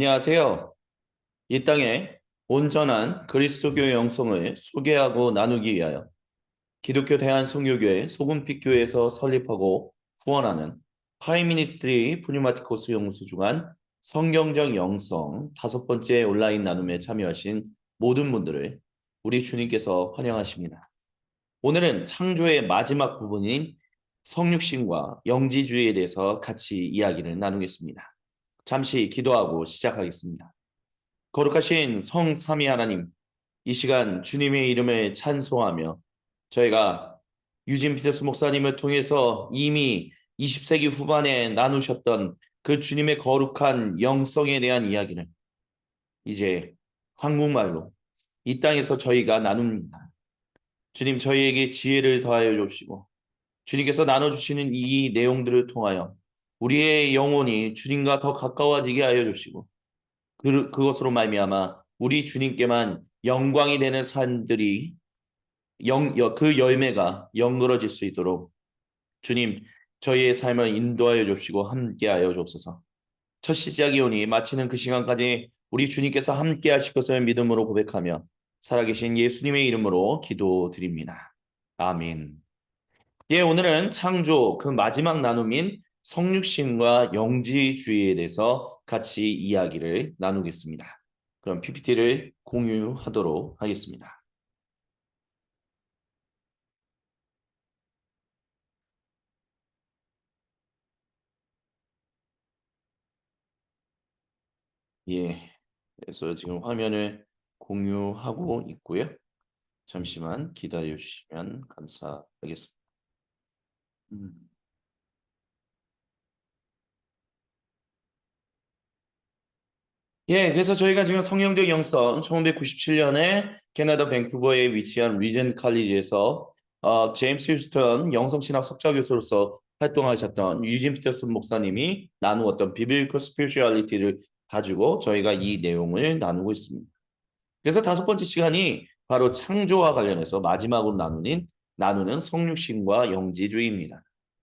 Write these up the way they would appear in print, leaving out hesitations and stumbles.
안녕하세요. 이 땅에 온전한 그리스도교의 영성을 소개하고 나누기 위하여 기독교 대한성교교회 소금빛교회에서 설립하고 후원하는 파이미니스트리 푸뉴마티코스 연구소 주관 성경적 영성 5번째 온라인 나눔에 참여하신 모든 분들을 우리 주님께서 환영하십니다. 오늘은 창조의 마지막 부분인 성육신과 영지주의에 대해서 같이 이야기를 나누겠습니다. 잠시 기도하고 시작하겠습니다. 거룩하신 성삼위 하나님, 이 시간 주님의 이름을 찬송하며 저희가 유진 피터스 목사님을 통해서 이미 20세기 후반에 나누셨던 그 주님의 거룩한 영성에 대한 이야기를 이제 한국말로 이 땅에서 저희가 나눕니다. 주님, 저희에게 지혜를 더하여 주시고 주님께서 나눠주시는 이 내용들을 통하여 우리의 영혼이 주님과 더 가까워지게 하여 주시고 그것으로 말미암아 우리 주님께만 영광이 되는 삶들이 그 열매가 연그러질 수 있도록 주님 저희의 삶을 인도하여 주시고 함께하여 주옵소서. 첫 시작이 오니 마치는 그 시간까지 우리 주님께서 함께하실 것을 믿음으로 고백하며 살아계신 예수님의 이름으로 기도드립니다. 아멘. 예, 오늘은 창조 그 마지막 나눔인 성육신과 영지주의에 대해서 같이 이야기를 나누겠습니다. 그럼 PPT를 공유하도록 하겠습니다. 예, 그래서 지금 화면을 공유하고 있고요. 잠시만 기다려 주시면 감사하겠습니다. 음. 예, 그래서 저희가 지금 성경적 영성 1997년에 캐나다 밴쿠버에 위치한 리젠트 칼리지에서 제임스 휴스턴 영성신학 석좌 교수로서 활동하셨던 유진 피터슨 목사님이 나누었던 비빌리컬 스피리추얼리티를 가지고 저희가 이 내용을 나누고 있습니다. 그래서 5번째 시간이 바로 창조와 관련해서 마지막으로 나누는 성육신과 영지주의입니다.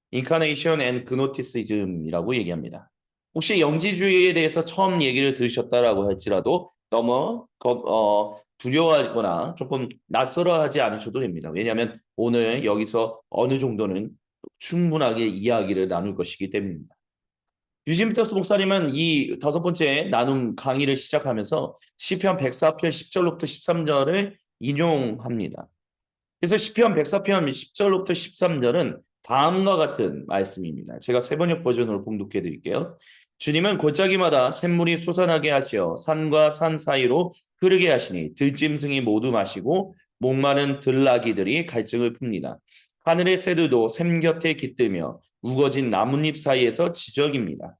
인카네이션 앤 그노티시즘이라고 얘기합니다. 혹시 영지주의에 대해서 처음 얘기를 들으셨다라고 할지라도 너무 두려워하거나 조금 낯설어하지 않으셔도 됩니다. 왜냐하면 오늘 여기서 어느 정도는 충분하게 이야기를 나눌 것이기 때문입니다. 유진 피터스 목사님은 이 5번째 나눔 강의를 시작하면서 시편 104편 10절로부터 13절을 인용합니다. 그래서 시편 104편 10절로부터 13절은 다음과 같은 말씀입니다. 제가 세번역 버전으로 봉독해 드릴게요. 주님은 골짜기마다 샘물이 솟아나게 하시어 산과 산 사이로 흐르게 하시니 들짐승이 모두 마시고 목마른 들나귀들이 갈증을 풉니다. 하늘의 새들도 샘 곁에 깃들며 우거진 나뭇잎 사이에서 지저깁니다.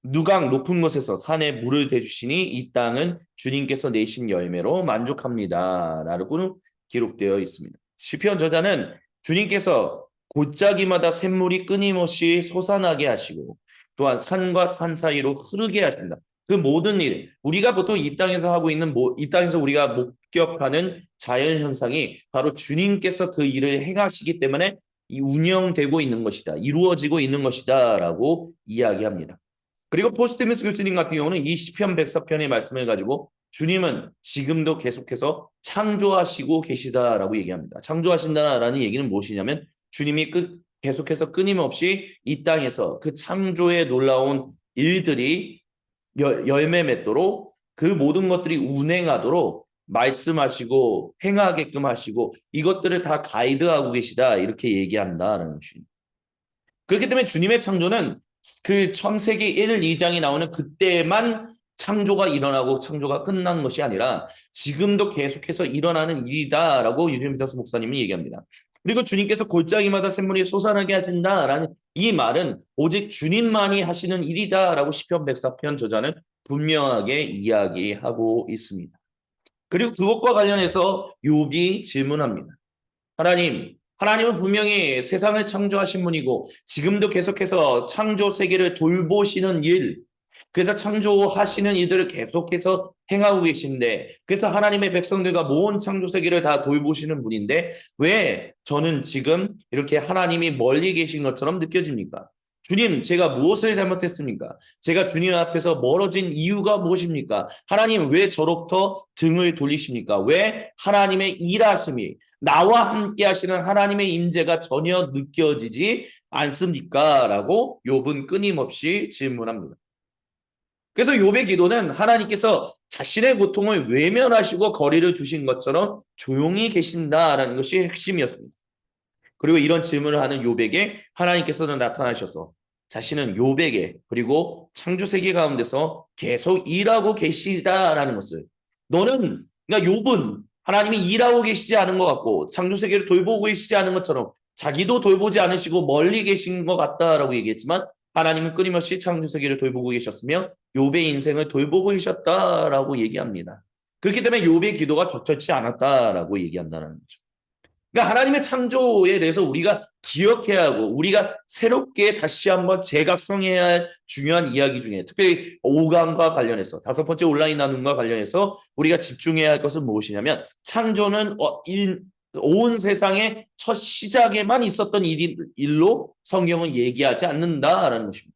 누각 높은 곳에서 산에 물을 대주시니 이 땅은 주님께서 내신 열매로 만족합니다. 라고 기록되어 있습니다. 시편 저자는 주님께서 골짜기마다 샘물이 끊임없이 솟아나게 하시고 또한 산과 산 사이로 흐르게 하신다. 그 모든 일, 우리가 보통 이 땅에서 하고 있는 이 땅에서 우리가 목격하는 자연 현상이 바로 주님께서 그 일을 행하시기 때문에 운영되고 있는 것이다. 이루어지고 있는 것이다라고 이야기합니다. 그리고 포스티미스 교수님 같은 경우는 이 시편 104편의 말씀을 가지고 주님은 지금도 계속해서 창조하시고 계시다라고 얘기합니다. 창조하신다라는 얘기는 무엇이냐면 주님이 계속해서 끊임없이 이 땅에서 그 창조의 놀라운 일들이 열매 맺도록 그 모든 것들이 운행하도록 말씀하시고 행하게끔 하시고 이것들을 다 가이드하고 계시다 이렇게 얘기한다라는 것입니다. 그렇기 때문에 주님의 창조는 그創세기 1, 2장이 나오는 그때만 창조가 일어나고 창조가 끝난 것이 아니라 지금도 계속해서 일어나는 일이다라고 유진 피터스 목사님이 얘기합니다. 그리고 주님께서 골짜기마다 샘물이 솟아나게 하신다라는 이 말은 오직 주님만이 하시는 일이다라고 시편 104편 저자는 분명하게 이야기하고 있습니다. 그리고 그것과 관련해서 욥이 질문합니다. 하나님은 분명히 세상을 창조하신 분이고 지금도 계속해서 창조 세계를 돌보시는 일, 그래서 창조하시는 일들을 계속해서 행하고 계신데 그래서 하나님의 백성들과 모든 창조 세계를 다 돌보시는 분인데 왜 저는 지금 이렇게 하나님이 멀리 계신 것처럼 느껴집니까? 주님, 제가 무엇을 잘못했습니까? 제가 주님 앞에서 멀어진 이유가 무엇입니까? 하나님, 왜 저로부터 등을 돌리십니까? 왜 하나님의 일하심이 나와 함께 하시는 하나님의 임재가 전혀 느껴지지 않습니까? 라고 욥은 끊임없이 질문합니다. 그래서 욥의 기도는 하나님께서 자신의 고통을 외면하시고 거리를 두신 것처럼 조용히 계신다라는 것이 핵심이었습니다. 그리고 이런 질문을 하는 욥에게 하나님께서는 나타나셔서 자신은 욥에게 그리고 창조 세계 가운데서 계속 일하고 계시다라는 것을, 너는, 그러니까 욥은 하나님이 일하고 계시지 않은 것 같고 창조 세계를 돌보고 계시지 않은 것처럼 자기도 돌보지 않으시고 멀리 계신 것 같다라고 얘기했지만, 하나님은 끊임없이 창조 세계를 돌보고 계셨으며 욥의 인생을 돌보고 계셨다라고 얘기합니다. 그렇기 때문에 욥의 기도가 적절치 않았다라고 얘기한다는 거죠. 그러니까 하나님의 창조에 대해서 우리가 기억해야 하고 우리가 새롭게 다시 한번 재각성해야 할 중요한 이야기 중에, 특별히 오감과 관련해서, 다섯 번째 온라인 나눔과 관련해서 우리가 집중해야 할 것은 무엇이냐면, 창조는 온 세상의 첫 시작에만 있었던 일로 성경은 얘기하지 않는다라는 것입니다.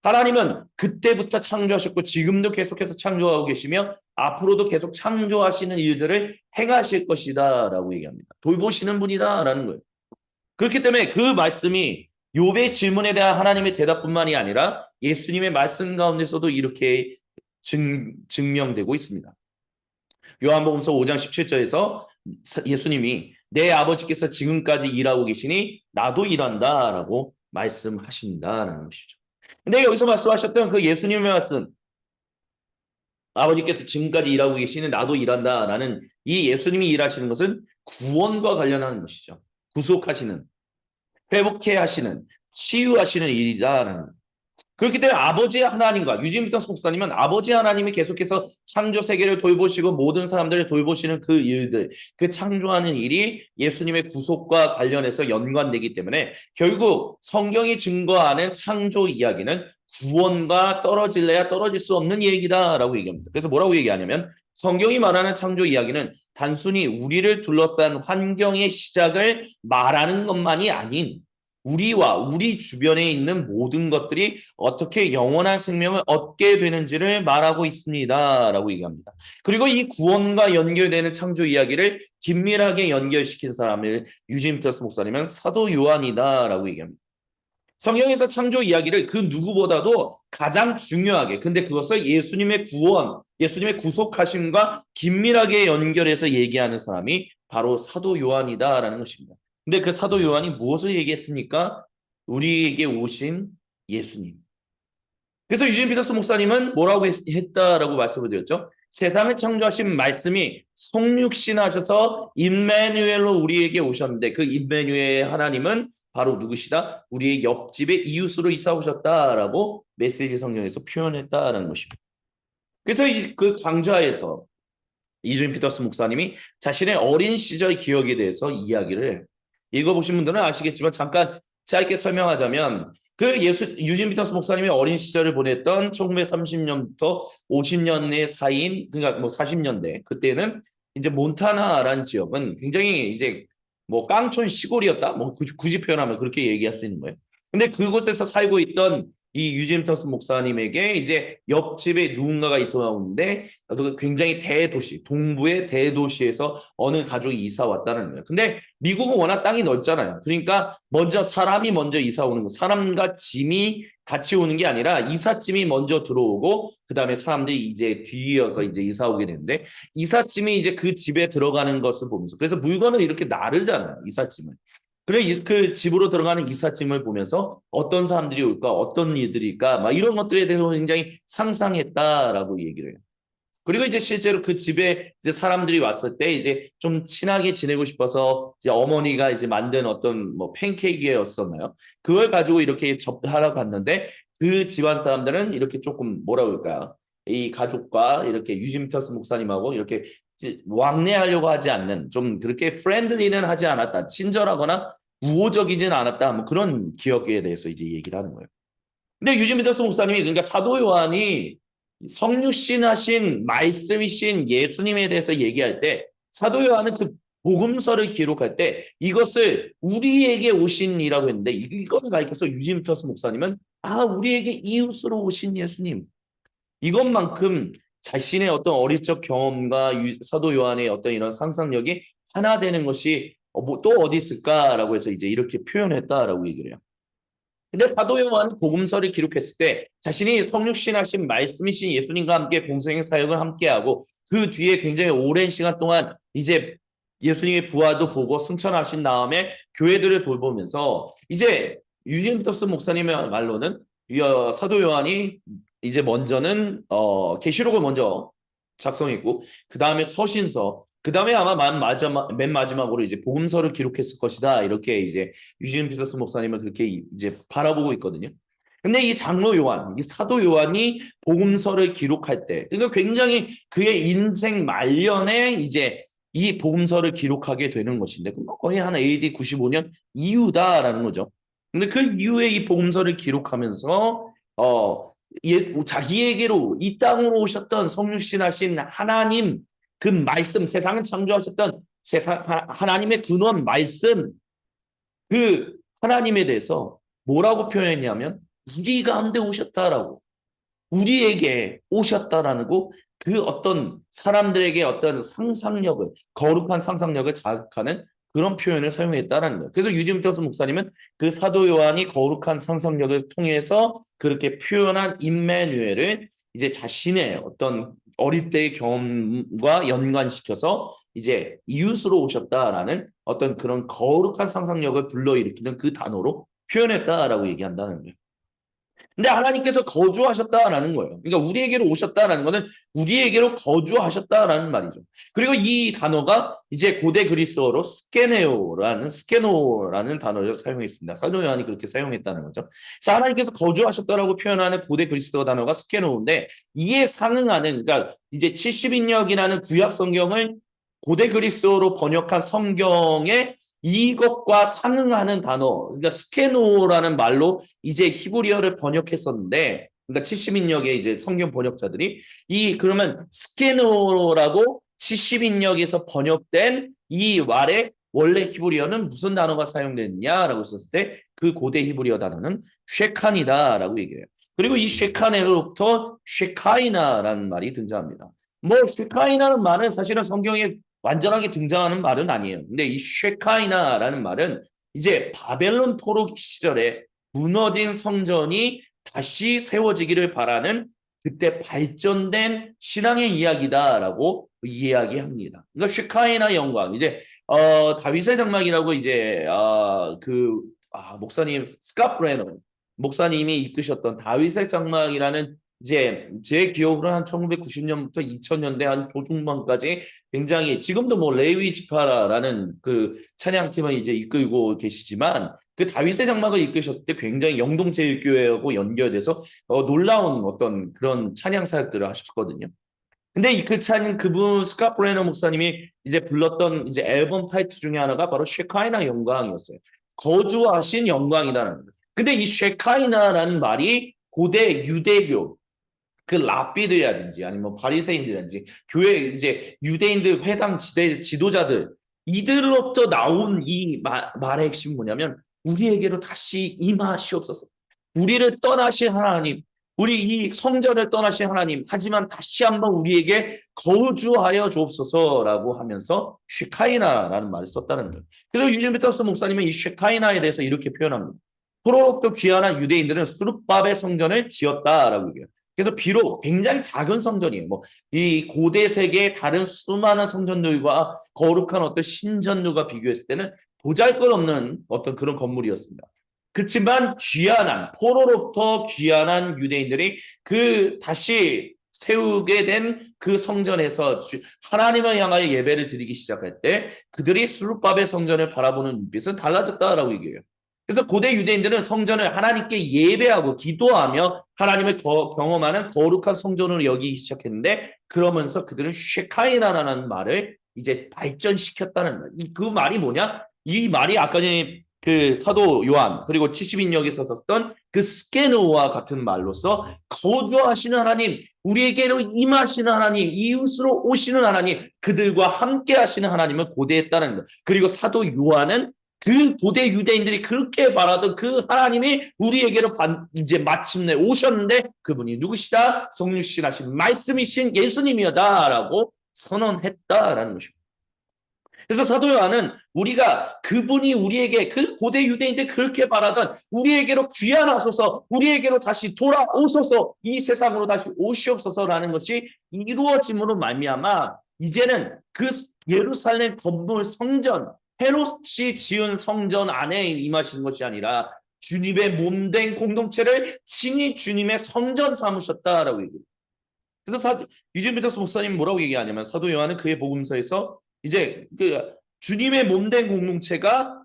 하나님은 그때부터 창조하셨고 지금도 계속해서 창조하고 계시며 앞으로도 계속 창조하시는 일들을 행하실 것이다 라고 얘기합니다. 돌보시는 분이다 라는 거예요. 그렇기 때문에 그 말씀이 욥의 질문에 대한 하나님의 대답뿐만이 아니라 예수님의 말씀 가운데서도 이렇게 증명되고 있습니다. 요한복음서 5장 17절에서 예수님이 내 아버지께서 지금까지 일하고 계시니 나도 일한다 라고 말씀하신다라는 것이죠. 근데 여기서 말씀하셨던 그 예수님의 말씀, 아버지께서 지금까지 일하고 계시는 나도 일한다라는 이 예수님이 일하시는 것은 구원과 관련하는 것이죠. 구속하시는, 회복해 하시는, 치유하시는 일이다라는. 그렇기 때문에 아버지 하나님과, 유진비터 목사님은 아버지 하나님이 계속해서 창조 세계를 돌보시고 모든 사람들을 돌보시는 그 일들, 그 창조하는 일이 예수님의 구속과 관련해서 연관되기 때문에 결국 성경이 증거하는 창조 이야기는 구원과 떨어질래야 떨어질 수 없는 얘기다라고 얘기합니다. 그래서 뭐라고 얘기하냐면, 성경이 말하는 창조 이야기는 단순히 우리를 둘러싼 환경의 시작을 말하는 것만이 아닌 우리와 우리 주변에 있는 모든 것들이 어떻게 영원한 생명을 얻게 되는지를 말하고 있습니다 라고 얘기합니다. 그리고 이 구원과 연결되는 창조 이야기를 긴밀하게 연결시킨 사람을 유진 피터스 목사님은 사도 요한이다 라고 얘기합니다. 성경에서 창조 이야기를 그 누구보다도 가장 중요하게, 근데 그것을 예수님의 구원, 예수님의 구속하심과 긴밀하게 연결해서 얘기하는 사람이 바로 사도 요한이다라는 것입니다. 근데 그 사도 요한이 무엇을 얘기했습니까? 우리에게 오신 예수님. 그래서 유진 피터스 목사님은 뭐라고 했다라고 말씀을 드렸죠? 세상을 창조하신 말씀이 성육신하셔서 임마누엘로 우리에게 오셨는데, 그 임마누엘 하나님은 바로 누구시다? 우리의 옆집의 이웃으로 이사 오셨다라고 메시지 성경에서 표현했다라는 것입니다. 그래서 그 강좌에서 이주인 피터스 목사님이 자신의 어린 시절 기억에 대해서 이야기를, 읽어보신 분들은 아시겠지만 잠깐 짧게 설명하자면, 그 유진 피터스 목사님이 어린 시절을 보냈던 1930년부터 50년의 사이인, 그러니까 뭐 40년대, 그때는 이제 몬타나라는 지역은 굉장히 이제 뭐 깡촌 시골이었다, 뭐 굳이 표현하면 그렇게 얘기할 수 있는 거예요. 근데 그곳에서 살고 있던 이 유진 피터스 목사님에게 이제 옆집에 누군가가 있었는데 굉장히 대도시, 동부의 대도시에서 어느 가족이 이사 왔다는 거예요. 근데 미국은 워낙 땅이 넓잖아요. 그러니까 먼저 사람이 먼저 이사 오는 거, 사람과 짐이 같이 오는 게 아니라 이삿짐이 먼저 들어오고 그 다음에 사람들이 이제 뒤이어서 이제 이사 오게 되는데, 이삿짐이 이제 그 집에 들어가는 것을 보면서, 그래서 물건을 이렇게 나르잖아요, 이삿짐을. 그래, 그 집으로 들어가는 이삿짐을 보면서 어떤 사람들이 올까, 어떤 일들일까, 막 이런 것들에 대해서 굉장히 상상했다라고 얘기를 해요. 그리고 이제 실제로 그 집에 이제 사람들이 왔을 때 이제 좀 친하게 지내고 싶어서 이제 어머니가 이제 만든 어떤 뭐 팬케이크였었나요? 그걸 가지고 이렇게 접하러 갔는데, 그 집안 사람들은 이렇게 조금 뭐라 그럴까요? 이 가족과 이렇게 유진터스 목사님하고 이렇게 왕래하려고 하지 않는, 좀 그렇게 프렌들리는 하지 않았다, 친절하거나 우호적이진 않았다, 뭐 그런 기억에 대해서 이제 얘기를 하는 거예요. 근데 유진 피터스 목사님이, 그러니까 사도 요한이 성육신 하신 말씀이신 예수님에 대해서 얘기할 때 사도 요한은 그 복음서를 기록할 때 이것을 우리에게 오신 이라고 했는데 이것을 가리켜서 유지미터스 목사님은 우리에게 이웃으로 오신 예수님 이것만큼 자신의 어떤 어릴 적 경험과 사도 요한의 어떤 이런 상상력이 하나 되는 것이 또 어디 있을까라고 해서 이제 이렇게 표현했다라고 얘기를 해요. 근데 사도 요한이 복음서를 기록했을 때 자신이 성육신하신 말씀이신 예수님과 함께 공생의 사역을 함께하고 그 뒤에 굉장히 오랜 시간 동안 이제 예수님의 부활도 보고 승천하신 다음에 교회들을 돌보면서 이제 유진토스 목사님의 말로는 사도 요한이 이제 먼저는 계시록을 먼저 작성했고 그 다음에 서신서 그 다음에 아마 맨 마지막으로 이제 복음서를 기록했을 것이다 이렇게 이제 유진 피터스 목사님은 그렇게 이제 바라보고 있거든요. 근데 이 장로 요한, 이 사도 요한이 복음서를 기록할 때, 그러니까 굉장히 그의 인생 말년에 이제 이 복음서를 기록하게 되는 것인데, 거의 한 AD 95년 이후다라는 거죠. 근데 그 이후에 이 복음서를 기록하면서 자기에게로 이 땅으로 오셨던 성육신하신 하나님 그 말씀 세상을 창조하셨던 하나님의 근원 말씀 그 하나님에 대해서 뭐라고 표현했냐면 우리 가운데 오셨다라고 우리에게 오셨다라는 거 그 어떤 사람들에게 어떤 상상력을 거룩한 상상력을 자극하는 그런 표현을 사용했다라는 거예요. 그래서 유지미터스 목사님은 그 사도 요한이 거룩한 상상력을 통해서 그렇게 표현한 임마누엘을 이제 자신의 어떤 어릴 때의 경험과 연관시켜서 이제 이웃으로 오셨다라는 어떤 그런 거룩한 상상력을 불러일으키는 그 단어로 표현했다라고 얘기한다는 거예요. 근데 하나님께서 거주하셨다라는 거예요. 그러니까 우리에게로 오셨다라는 것은 우리에게로 거주하셨다라는 말이죠. 그리고 이 단어가 이제 고대 그리스어로 스케노라는 단어를 사용했습니다. 사도 요한이 그렇게 사용했다는 거죠. 그래서 하나님께서 거주하셨다라고 표현하는 고대 그리스어 단어가 스케노인데 이에 상응하는 그러니까 이제 70인역이라는 구약 성경을 고대 그리스어로 번역한 성경에 이것과 상응하는 단어, 그러니까 스케노라는 말로 이제 히브리어를 번역했었는데, 그러니까 70인역의 이제 성경 번역자들이 그러면 스케노라고 70인역에서 번역된 이 말에 원래 히브리어는 무슨 단어가 사용됐냐라고 했었을 때 그 고대 히브리어 단어는 쉐칸이다라고 얘기해요. 그리고 이 쉐칸에로부터 쉐카이나라는 말이 등장합니다. 쉐카이나는 말은 사실은 성경에 완전하게 등장하는 말은 아니에요. 근데 이 쉐카이나라는 말은 이제 바벨론 포로 시절에 무너진 성전이 다시 세워지기를 바라는 그때 발전된 신앙의 이야기다라고 이야기합니다. 그러니까 쉐카이나 영광 이제 다윗의 장막이라고 이제 목사님 스캇 브레너 목사님이 이끄셨던 다윗의 장막이라는 이제 제 기억으로 한 1990년부터 2000년대 한 조중반까지 굉장히 지금도 레위 지파라는 그 찬양팀을 이제 이끌고 계시지만 그 다윗의 장막을 이끄셨을 때 굉장히 영동제일교회하고 연결돼서 놀라운 어떤 그런 찬양 사역들을 하셨거든요. 근데 그 찬양 그분 스캇 브레너 목사님이 이제 불렀던 이제 앨범 타이틀 중에 하나가 바로 쉐카이나 영광이었어요. 거주하신 영광이라는 거예요. 근데 이 쉐카이나라는 말이 고대 유대교 그 랍비들이라든지 아니면 바리새인들이라든지 교회 이제 유대인들 회당 지도자들 이들로부터 나온 이 말의 핵심이 뭐냐면 우리에게로 다시 임하시옵소서. 우리를 떠나신 하나님, 우리 이 성전을 떠나신 하나님, 하지만 다시 한번 우리에게 거주하여 주옵소서라고 하면서 쉐카이나라는 말을 썼다는 거예요. 그래서 유진비터스 목사님은 이 쉐카이나에 대해서 이렇게 표현합니다. 포로로부터 귀환한 유대인들은 수룹밥의 성전을 지었다라고 얘기해요. 그래서 비록 굉장히 작은 성전이에요. 이 고대 세계의 다른 수많은 성전들과 거룩한 어떤 신전들과 비교했을 때는 보잘것없는 어떤 그런 건물이었습니다. 그렇지만 포로로부터 귀환한 유대인들이 다시 세우게 된 그 성전에서 하나님을 향하여 예배를 드리기 시작할 때 그들이 수룹밥의 성전을 바라보는 눈빛은 달라졌다라고 얘기해요. 그래서 고대 유대인들은 성전을 하나님께 예배하고 기도하며 하나님을 경험하는 거룩한 성전으로 여기기 시작했는데 그러면서 그들은 쉐카이나라는 말을 이제 발전시켰다는 말. 그 말이 뭐냐? 이 말이 아까 전에 그 사도 요한 그리고 70인역에서 썼던 그 스케노와 같은 말로서 거주하시는 하나님, 우리에게로 임하시는 하나님, 이웃으로 오시는 하나님, 그들과 함께 하시는 하나님을 고대했다는 것. 그리고 사도 요한은 그 고대 유대인들이 그렇게 바라던 그 하나님이 우리에게로 이제 마침내 오셨는데 그분이 누구시다? 성육신하신 말씀이신 예수님이다라고 선언했다라는 것입니다. 그래서 사도 요한은 우리가 그분이 우리에게 그 고대 유대인들 그렇게 바라던 우리에게로 귀환하소서, 우리에게로 다시 돌아오소서, 이 세상으로 다시 오시옵소서라는 것이 이루어짐으로 말미암아 이제는 그 예루살렘 건물 성전, 헤롯이 지은 성전 안에 임하시는 것이 아니라 주님의 몸된 공동체를 친히 주님의 성전 삼으셨다라고 얘기해요. 그래서 유진 피터스 목사님 뭐라고 얘기하냐면 사도 요한은 그의 복음서에서 이제 그 주님의 몸된 공동체가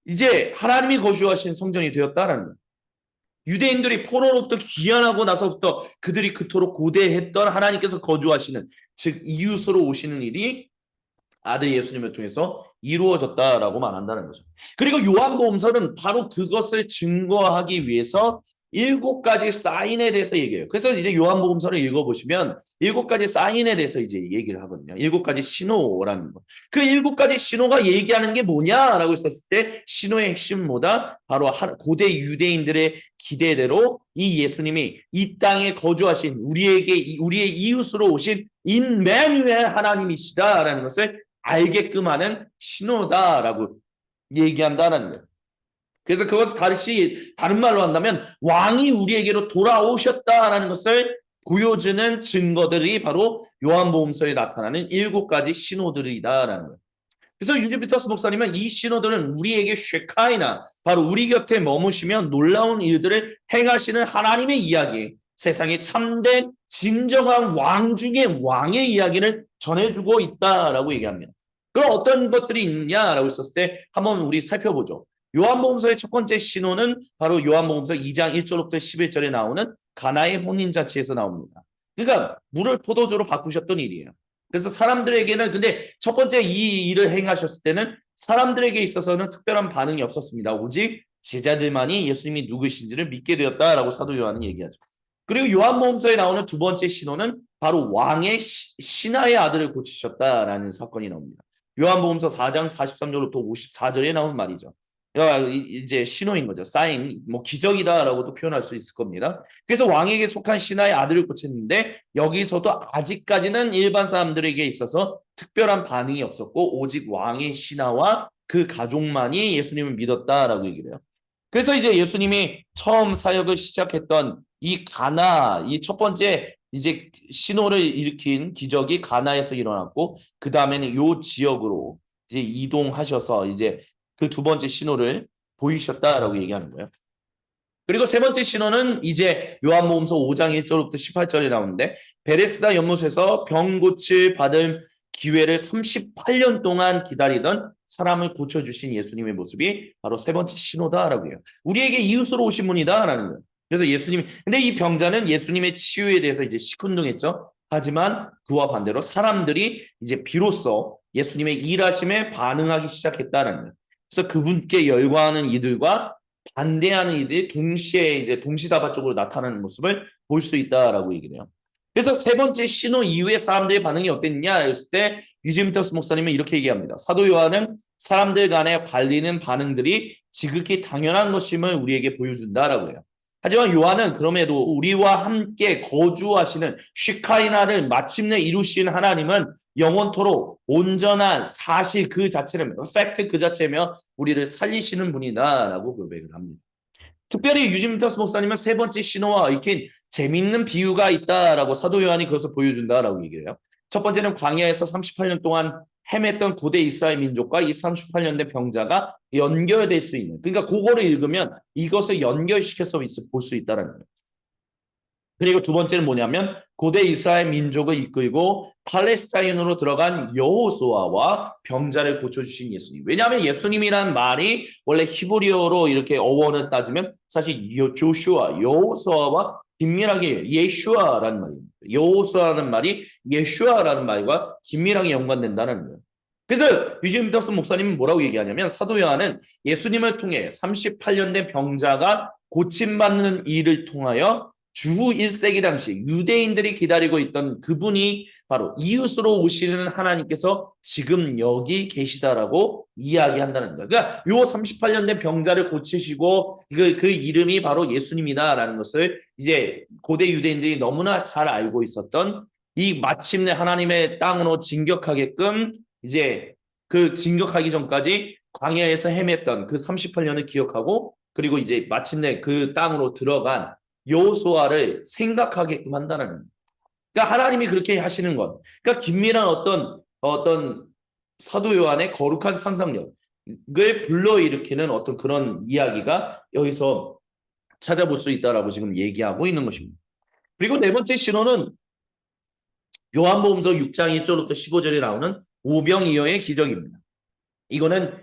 이제 하나님이 거주하신 성전이 되었다라는 거예요. 유대인들이 포로로부터 귀환하고 나서부터 그들이 그토록 고대했던 하나님께서 거주하시는, 즉 이웃으로 오시는 일이 아들 예수님을 통해서 이루어졌다라고 말한다는 거죠. 그리고 요한복음서는 바로 그것을 증거하기 위해서 7가지 사인에 대해서 얘기해요. 그래서 이제 요한복음서를 읽어보시면 7가지 사인에 대해서 이제 얘기를 하거든요. 7가지 신호라는 거. 그 7가지 신호가 얘기하는 게 뭐냐라고 했었을 때 신호의 핵심은 뭐다? 바로 고대 유대인들의 기대대로 이 예수님이 이 땅에 거주하신 우리의 이웃으로 오신 임마누엘 하나님이시다라는 것을 알게끔 하는 신호다라고 얘기한다는 거예요. 그래서 그것을 다른 말로 한다면 왕이 우리에게로 돌아오셨다라는 것을 보여주는 증거들이 바로 요한복음서에 나타나는 7가지 신호들이다라는 거예요. 그래서 유진 피터스 목사님은 이 신호들은 우리에게 쉐카이나 바로 우리 곁에 머무시며 놀라운 일들을 행하시는 하나님의 이야기, 세상에 참된 진정한 왕 중의 왕의 이야기를 전해주고 있다라고 얘기합니다. 그럼 어떤 것들이 있느냐라고 했었을 때 한번 우리 살펴보죠. 요한복음서의 첫 번째 신호는 바로 요한복음서 2장 1절부터 11절에 나오는 가나의 혼인잔치에서 나옵니다. 그러니까 물을 포도주로 바꾸셨던 일이에요. 그래서 사람들에게는 근데 첫 번째 이 일을 행하셨을 때는 사람들에게 있어서는 특별한 반응이 없었습니다. 오직 제자들만이 예수님이 누구신지를 믿게 되었다라고 사도 요한은 얘기하죠. 그리고 요한복음서에 나오는 두 번째 신호는 바로 왕의 신하의 아들을 고치셨다라는 사건이 나옵니다. 요한복음서 4장 43절부터 54절에 나온 말이죠. 이제 신호인 거죠. 사인, 뭐 기적이다라고도 표현할 수 있을 겁니다. 그래서 왕에게 속한 신하의 아들을 고쳤는데 여기서도 아직까지는 일반 사람들에게 있어서 특별한 반응이 없었고 오직 왕의 신하와 그 가족만이 예수님을 믿었다라고 얘기를 해요. 그래서 이제 예수님이 처음 사역을 시작했던 이 첫 번째 이제 신호를 일으킨 기적이 가나에서 일어났고 그 다음에는 요 지역으로 이제 이동하셔서 이제 그 두 번째 신호를 보이셨다라고 얘기하는 거예요. 그리고 세 번째 신호는 이제 요한복음서 5장 1절부터 18절에 나오는데 베데스다 연못에서 병 고칠 받을 기회를 38년 동안 기다리던 사람을 고쳐주신 예수님의 모습이 바로 세 번째 신호다라고 해요. 우리에게 이웃으로 오신 분이다라는 거예요. 그래서 예수님이 근데 이 병자는 예수님의 치유에 대해서 이제 시큰둥했죠. 하지만 그와 반대로 사람들이 이제 비로소 예수님의 일하심에 반응하기 시작했다는 거예요. 그래서 그분께 열광하는 이들과 반대하는 이들이 동시에 이제 동시다발적으로 나타나는 모습을 볼 수 있다라고 얘기를 해요. 그래서 세 번째 신호 이후에 사람들의 반응이 어땠냐 했을 때 유진 피터스 목사님은 이렇게 얘기합니다. 사도 요한은 사람들 간에 갈리는 반응들이 지극히 당연한 것임을 우리에게 보여준다라고 해요. 하지만 요한은 그럼에도 우리와 함께 거주하시는 슈카이나를 마침내 이루신 하나님은 영원토록 온전한 사실 그 자체를 팩트 그 자체며 우리를 살리시는 분이다라고 고백을 합니다. 특별히 유진 미터스 목사님은 세 번째 신호와 얽힌 재밌는 비유가 있다라고 사도 요한이 그것을 보여준다라고 얘기해요. 첫 번째는 광야에서 38년 동안 헤맸던 고대 이스라엘 민족과 이 38년 된 병자가 연결될 수 있는, 그러니까 그거를 읽으면 이것을 연결시켜서 볼 수 있다는 거예요. 그리고 두 번째는 뭐냐면 고대 이스라엘 민족을 이끌고 팔레스타인으로 들어간 여호수아와 병자를 고쳐주신 예수님. 왜냐하면 예수님이란 말이 원래 히브리어로 이렇게 어원을 따지면 사실 조슈아, 여호수아와 긴밀하게 예슈아라는 말입니다. 여호수아라는 말이 예슈아라는 말과 긴밀하게 연관된다는 거예요. 그래서 유진 피터슨 목사님은 뭐라고 얘기하냐면 사도 요한은 예수님을 통해 38년 된 병자가 고침받는 일을 통하여 주후 1세기 당시 유대인들이 기다리고 있던 그분이 바로 이웃으로 오시는 하나님께서 지금 여기 계시다라고 이야기한다는 거예요. 그러니까 요 38년 된 병자를 고치시고 그 이름이 바로 예수님이다라는 것을 이제 고대 유대인들이 너무나 잘 알고 있었던 이 마침내 하나님의 땅으로 진격하게끔 이제 그 진격하기 전까지 광야에서 헤맸던 그 38년을 기억하고 그리고 이제 마침내 그 땅으로 들어간 여호수아를 생각하게끔 한다는 거예요. 그러니까 하나님이 그렇게 하시는 것. 그러니까 긴밀한 어떤 사도 요한의 거룩한 상상력을 불러일으키는 어떤 그런 이야기가 여기서 찾아볼 수 있다라고 지금 얘기하고 있는 것입니다. 그리고 네 번째 신호는 요한복음서 6장 1절부터 15절에 나오는 오병이어의 기적입니다. 이거는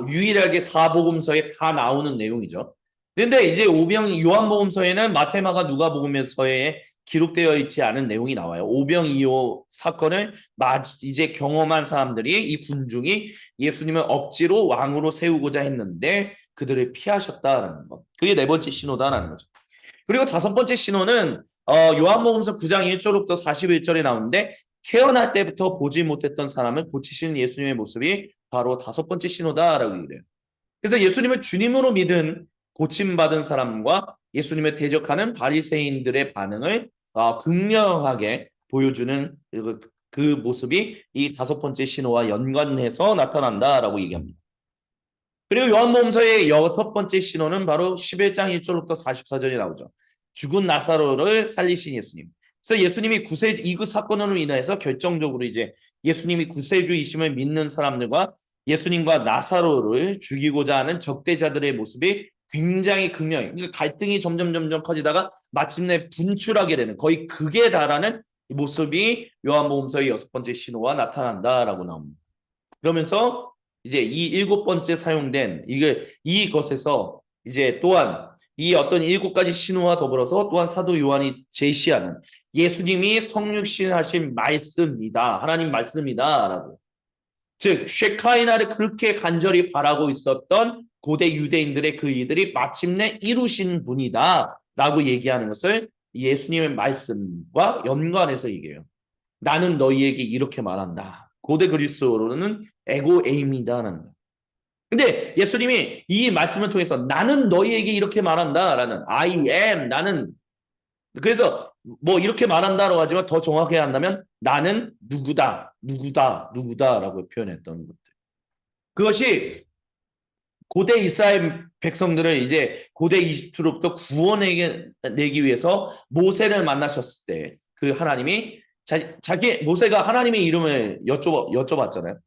유일하게 사복음서에 다 나오는 내용이죠. 그런데 이제 요한복음서에는 마테마가 누가복음서에 기록되어 있지 않은 내용이 나와요. 오병이어 사건을 이제 경험한 사람들이 이 군중이 예수님을 억지로 왕으로 세우고자 했는데 그들을 피하셨다라는 것. 그게 네 번째 신호다라는 거죠. 그리고 다섯 번째 신호는 요한복음서 9장 1절부터 41절에 나오는데 태어날 때부터 보지 못했던 사람을 고치시는 예수님의 모습이 바로 다섯 번째 신호다라고 그래요. 그래서 예수님을 주님으로 믿은 고침받은 사람과 예수님을 대적하는 바리새인들의 반응을 극명하게 보여주는 그 모습이 이 다섯 번째 신호와 연관해서 나타난다라고 얘기합니다. 그리고 요한복음서의 여섯 번째 신호는 바로 11장 1절부터 44절이 나오죠. 죽은 나사로를 살리신 예수님. 그래서 예수님이 이그 사건으로 인해서 결정적으로 이제 예수님이 구세주이심을 믿는 사람들과 예수님과 나사로를 죽이고자 하는 적대자들의 모습이 굉장히 극명해요. 그러니까 갈등이 점점 커지다가 마침내 분출하게 되는 거의 극에 달하는 모습이 요한복음서의 여섯 번째 신호와 나타난다라고 나옵니다. 그러면서 이제 이 일곱 번째 사용된 이것에서 이제 또한 이 어떤 일곱 가지 신호와 더불어서 또한 사도 요한이 제시하는 예수님이 성육신하신 말씀이다. 하나님 말씀이다라고. 즉 쉐카이나를 그렇게 간절히 바라고 있었던 고대 유대인들의 그 이들이 마침내 이루신 분이다라고 얘기하는 것을 예수님의 말씀과 연관해서 얘기해요. 나는 너희에게 이렇게 말한다. 고대 그리스어로는 에고 에임이다라는 거예요. 근데 예수님이 이 말씀을 통해서 나는 너희에게 이렇게 말한다라는 I am 나는 그래서 뭐 이렇게 말한다라고 하지만 더 정확하게 한다면 나는 누구다라고 표현했던 것들. 그것이 고대 이스라엘 백성들을 이제 고대 이집트로부터 구원내기 위해서 모세를 만나셨을 때 그 하나님이 자기 모세가 하나님의 이름을 여쭤봤잖아요.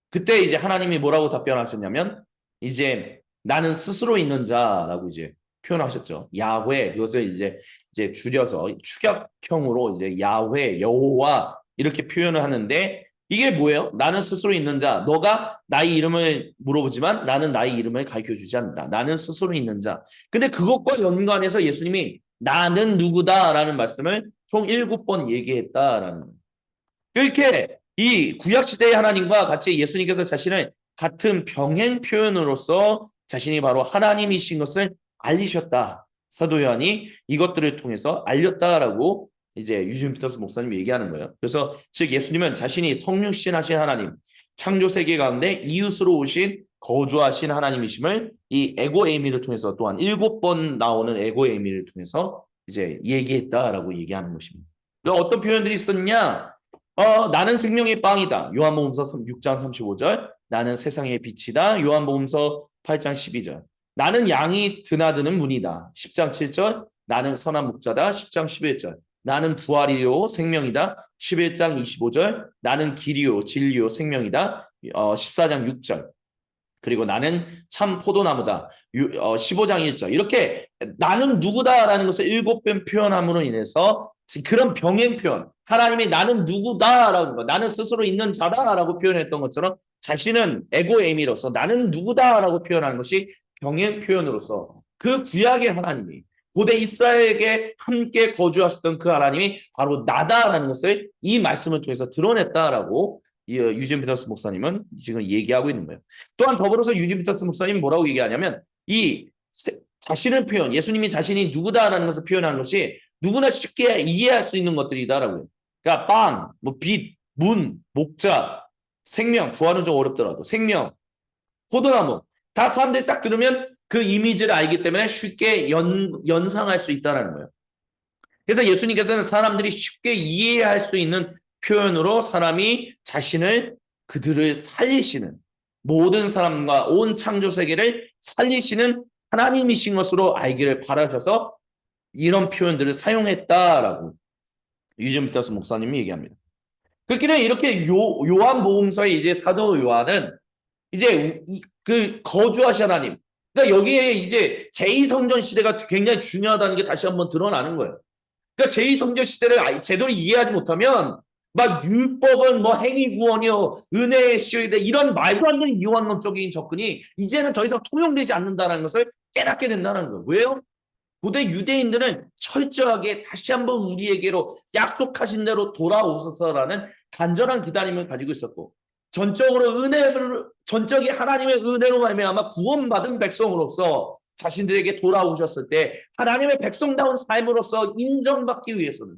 그때 이제 하나님이 뭐라고 답변하셨냐면 이제 나는 스스로 있는 자라고 이제 표현하셨죠. 야훼 이것을 이제 줄여서 축약형으로 이제 야훼 여호와 이렇게 표현을 하는데 이게 뭐예요? 나는 스스로 있는 자. 너가 나의 이름을 물어보지만 나는 나의 이름을 가르쳐 주지 않는다. 나는 스스로 있는 자. 근데 그것과 연관해서 예수님이 나는 누구다라는 말씀을 총 7번 얘기했다라는 거예요. 이렇게 이 구약시대의 하나님과 같이 예수님께서 자신을 같은 병행 표현으로서 자신이 바로 하나님이신 것을 알리셨다. 사도 요한이 이것들을 통해서 알렸다라고 이제 유진 피터스 목사님이 얘기하는 거예요. 그래서 즉 예수님은 자신이 성육신하신 하나님, 창조 세계 가운데 이웃으로 오신 거주하신 하나님이심을 이 에고 에이미를 통해서 또한 7번 나오는 에고 에이미를 통해서 이제 얘기했다라고 얘기하는 것입니다. 어떤 표현들이 있었냐? 나는 생명의 빵이다. 요한복음서 6장 35절. 나는 세상의 빛이다. 요한복음서 8장 12절. 나는 양이 드나드는 문이다. 10장 7절. 나는 선한 목자다. 10장 11절. 나는 부활이요 생명이다. 11장 25절. 나는 길이요 진리요 생명이다. 14장 6절. 그리고 나는 참 포도나무다. 15장 1절. 이렇게 나는 누구다라는 것을 7번 표현함으로 인해서 그런 병행 표현, 하나님이 나는 누구다라는 거, 나는 스스로 있는 자다라고 표현했던 것처럼 자신은 에고에이미로서 나는 누구다라고 표현하는 것이 병행 표현으로서 그 구약의 하나님이 고대 이스라엘에게 함께 거주하셨던 그 하나님이 바로 나다라는 것을 이 말씀을 통해서 드러냈다라고 유진 피터스 목사님은 지금 얘기하고 있는 거예요. 또한 더불어서 유진 피터스 목사님 뭐라고 얘기하냐면 자신을 예수님이 자신이 누구다라는 것을 표현한 것이 누구나 쉽게 이해할 수 있는 것들이다라고요. 그러니까 빵, 뭐 빛, 문, 목자, 생명, 부활은 좀 어렵더라도 생명, 포도나무 다 사람들이 딱 들으면 그 이미지를 알기 때문에 쉽게 연상할 수 있다는 거예요. 그래서 예수님께서는 사람들이 쉽게 이해할 수 있는 표현으로 사람이 그들을 살리시는 모든 사람과 온 창조 세계를 살리시는 하나님이신 것으로 알기를 바라셔서 이런 표현들을 사용했다라고 유진 피터스 목사님이 얘기합니다. 그렇기 때문에 이렇게 요한복음서의 이제 사도 요한은 이제 그 거주하신 하나님, 그러니까 여기에 이제 제2성전 시대가 굉장히 중요하다는 게 다시 한번 드러나는 거예요. 그러니까 제2성전 시대를 제대로 이해하지 못하면 막 율법은 뭐 행위 구원이요, 은혜의 시효이다 이런 말도 안 되는 이원론적인 접근이 이제는 더 이상 통용되지 않는다는 것을 깨닫게 된다는 거예요. 왜요? 고대 유대인들은 철저하게 다시 한번 우리에게로 약속하신 대로 돌아오소서라는 간절한 기다림을 가지고 있었고 전적이 하나님의 은혜로 말미암아 구원받은 백성으로서 자신들에게 돌아오셨을 때 하나님의 백성다운 삶으로서 인정받기 위해서는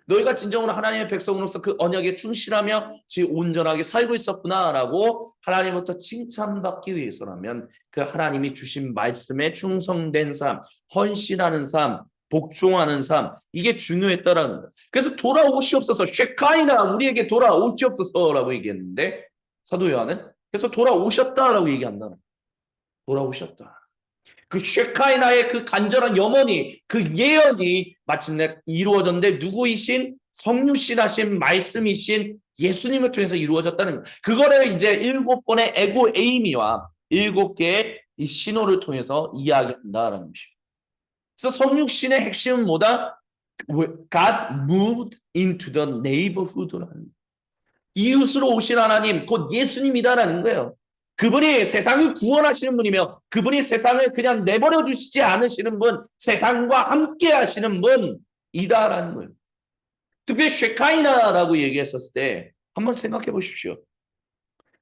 너희가 진정으로 하나님의 백성으로서 그 언약에 충실하며 온전하게 살고 있었구나라고 하나님부터 칭찬받기 위해서라면 그 하나님이 주신 말씀에 충성된 삶, 헌신하는 삶, 복종하는 삶 이게 중요했다라는 거예요. 그래서 돌아오시옵소서 쉐카이나 우리에게 돌아오시옵소서라고 얘기했는데 사도 요한은 그래서 돌아오셨다라고 얘기한다는 거예요. 돌아오셨다. 그 쉐카이나의 그 간절한 염원이 그 예언이 마침내 이루어졌는데 누구이신 성육신 하신 말씀이신 예수님을 통해서 이루어졌다는 거예요. 그거를 이제 7번의 에고 에이미와 7개의 이 신호를 통해서 이야기한다라는 것입니다. 그래서 성육신의 핵심은 뭐다? God moved into the neighborhood라는 이웃으로 오신 하나님 곧 예수님이다라는 거예요. 그분이 세상을 구원하시는 분이며 그분이 세상을 그냥 내버려 두시지 않으시는 분, 세상과 함께 하시는 분이다라는 거예요. 특별히 쉐카이나라고 얘기했었을 때 한번 생각해 보십시오.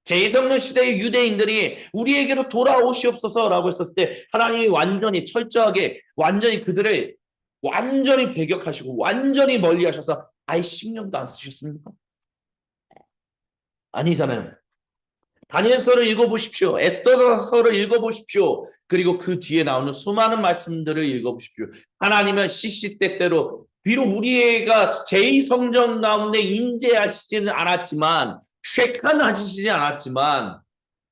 제2성전 시대의 유대인들이 우리에게로 돌아오시옵소서라고 했었을 때 하나님이 완전히 철저하게 완전히 그들을 완전히 배격하시고 완전히 멀리 하셔서 아예 신경도 안 쓰셨습니까? 아니잖아요. 다니엘서를 읽어보십시오. 에스더서를 읽어보십시오. 그리고 그 뒤에 나오는 수많은 말씀들을 읽어보십시오. 하나님은 시시때때로 비록 우리가 제2성전 가운데 임재하시지는 않았지만 쉐칸하시지 않았지만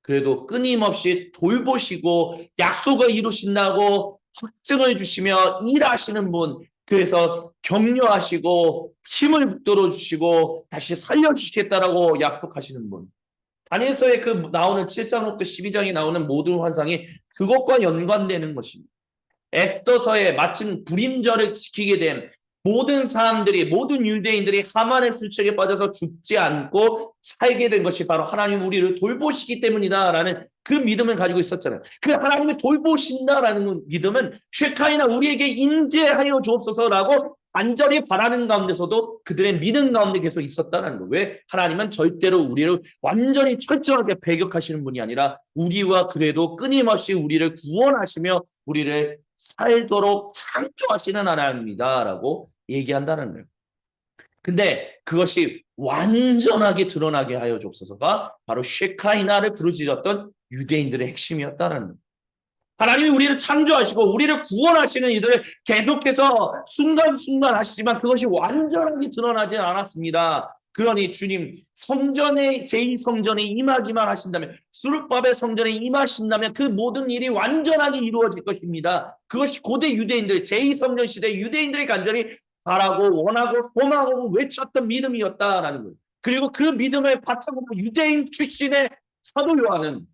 그래도 끊임없이 돌보시고 약속을 이루신다고 확증을 주시며 일하시는 분 그래서 격려하시고 힘을 붙들어 주시고 다시 살려주시겠다라고 약속하시는 분 다니엘서에 그 나오는 7장부터 12장에 나오는 모든 환상이 그것과 연관되는 것입니다. 에스더서에 마침 불임절을 지키게 된 모든 사람들이 모든 유대인들이 하만의 수책에 빠져서 죽지 않고 살게 된 것이 바로 하나님 우리를 돌보시기 때문이다라는 그 믿음을 가지고 있었잖아요. 그 하나님이 돌보신다라는 믿음은 쉐카이나 우리에게 인재하여 주옵소서라고 간절히 바라는 가운데서도 그들의 믿음 가운데 계속 있었다는 거예요. 왜? 하나님은 절대로 우리를 완전히 철저하게 배격하시는 분이 아니라 우리와 그래도 끊임없이 우리를 구원하시며 우리를 살도록 창조하시는 하나님이다라고 얘기한다는 거예요. 근데 그것이 완전하게 드러나게 하여 주옵소서가 바로 쉐카이나를 부르짖었던 유대인들의 핵심이었다는 거예요. 하나님이 우리를 창조하시고 우리를 구원하시는 이들을 계속해서 순간순간 하시지만 그것이 완전하게 드러나지 않았습니다. 그러니 주님 성전의 제2성전에 임하기만 하신다면 수르바벨 성전에 임하신다면 그 모든 일이 완전하게 이루어질 것입니다. 그것이 고대 유대인들 제2성전 시대 유대인들이 간절히 바라고 원하고 소망하고 외쳤던 믿음이었다라는 거예요. 그리고 그 믿음을 바탕으로 유대인 출신의 사도 요한은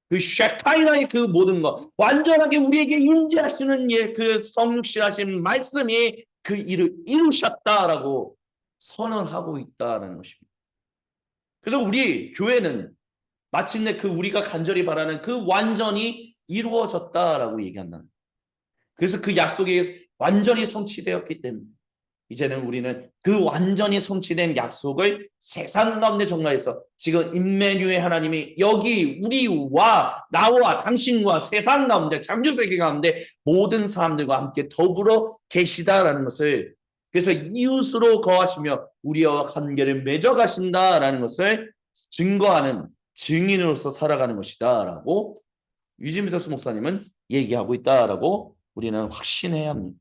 그 쉐카이나의 그 모든 것 완전하게 우리에게 임재하시는 그 성실하신 말씀이 그 일을 이루셨다라고 선언하고 있다는 것입니다. 그래서 우리 교회는 마침내 그 우리가 간절히 바라는 그 완전히 이루어졌다라고 얘기한다는 거예요. 그래서 그 약속이 완전히 성취되었기 때문에 이제는 우리는 그 완전히 성취된 약속을 세상 가운데 전가해서 지금 임마누엘 하나님이 여기 우리와 나와 당신과 세상 가운데 창조세계 가운데 모든 사람들과 함께 더불어 계시다라는 것을, 그래서 이웃으로 거하시며 우리와 관계를 맺어가신다라는 것을 증거하는 증인으로서 살아가는 것이다라고 유진 피터스 목사님은 얘기하고 있다라고 우리는 확신해야 합니다.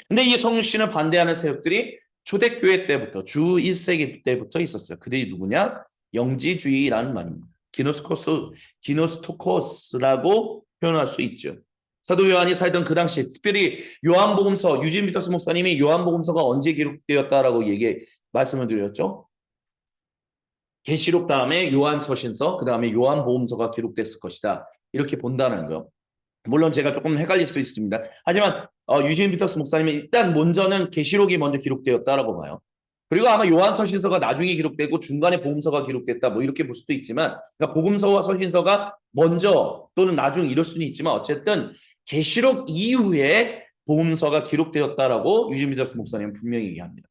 근데 이 성육신을 반대하는 세력들이 초대교회 때부터 주 1세기 때부터 있었어요. 그들이 누구냐? 영지주의라는 말입니다. 기노스토코스라고 표현할 수 있죠. 사도 요한이 살던 그 당시, 특별히 요한복음서, 유진 피터스 목사님이 요한복음서가 언제 기록되었다라고 말씀을 드렸죠. 계시록 다음에 요한서신서, 그 다음에 요한복음서가 기록됐을 것이다. 이렇게 본다는 거. 물론 제가 조금 헷갈릴 수 있습니다. 하지만 유진 피터스 목사님은 일단 먼저는 계시록이 먼저 기록되었다라고 봐요. 그리고 아마 요한서신서가 나중에 기록되고 중간에 복음서가 기록됐다 뭐 이렇게 볼 수도 있지만, 그러니까 복음서와 서신서가 먼저 또는 나중에 이럴 수는 있지만 어쨌든 계시록 이후에 복음서가 기록되었다라고 유진 피터스 목사님은 분명히 얘기합니다.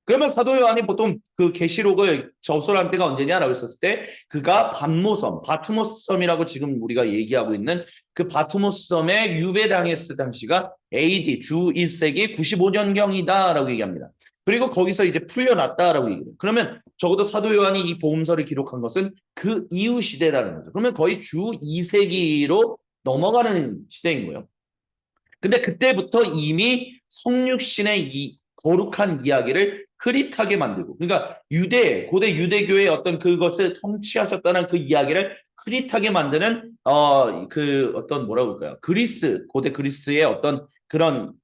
그러면 사도 요한이 보통 그 계시록을 접수한 때가 언제냐라고 했었을 때 그가 바트모섬, 바트모스 섬이라고 지금 우리가 얘기하고 있는 그 바트모스 섬에 유배당했을 당시가 AD 주 1세기 95년경이다라고 얘기합니다. 그리고 거기서 이제 풀려났다라고 얘기해요. 그러면 적어도 사도 요한이 이 복음서를 기록한 것은 그 이후 시대라는 거죠. 그러면 거의 주 2세기로 넘어가는 시대인 거예요. 근데 그때부터 이미 성육신의 이 거룩한 이야기를 흐릿하게 만들고, 그러니까 고대 유대교의 어떤 그것을 성취하셨다는 그 이야기를 흐릿하게 만드는 그 어떤 뭐라고 할까요? 고대 그리스의 어떤 그런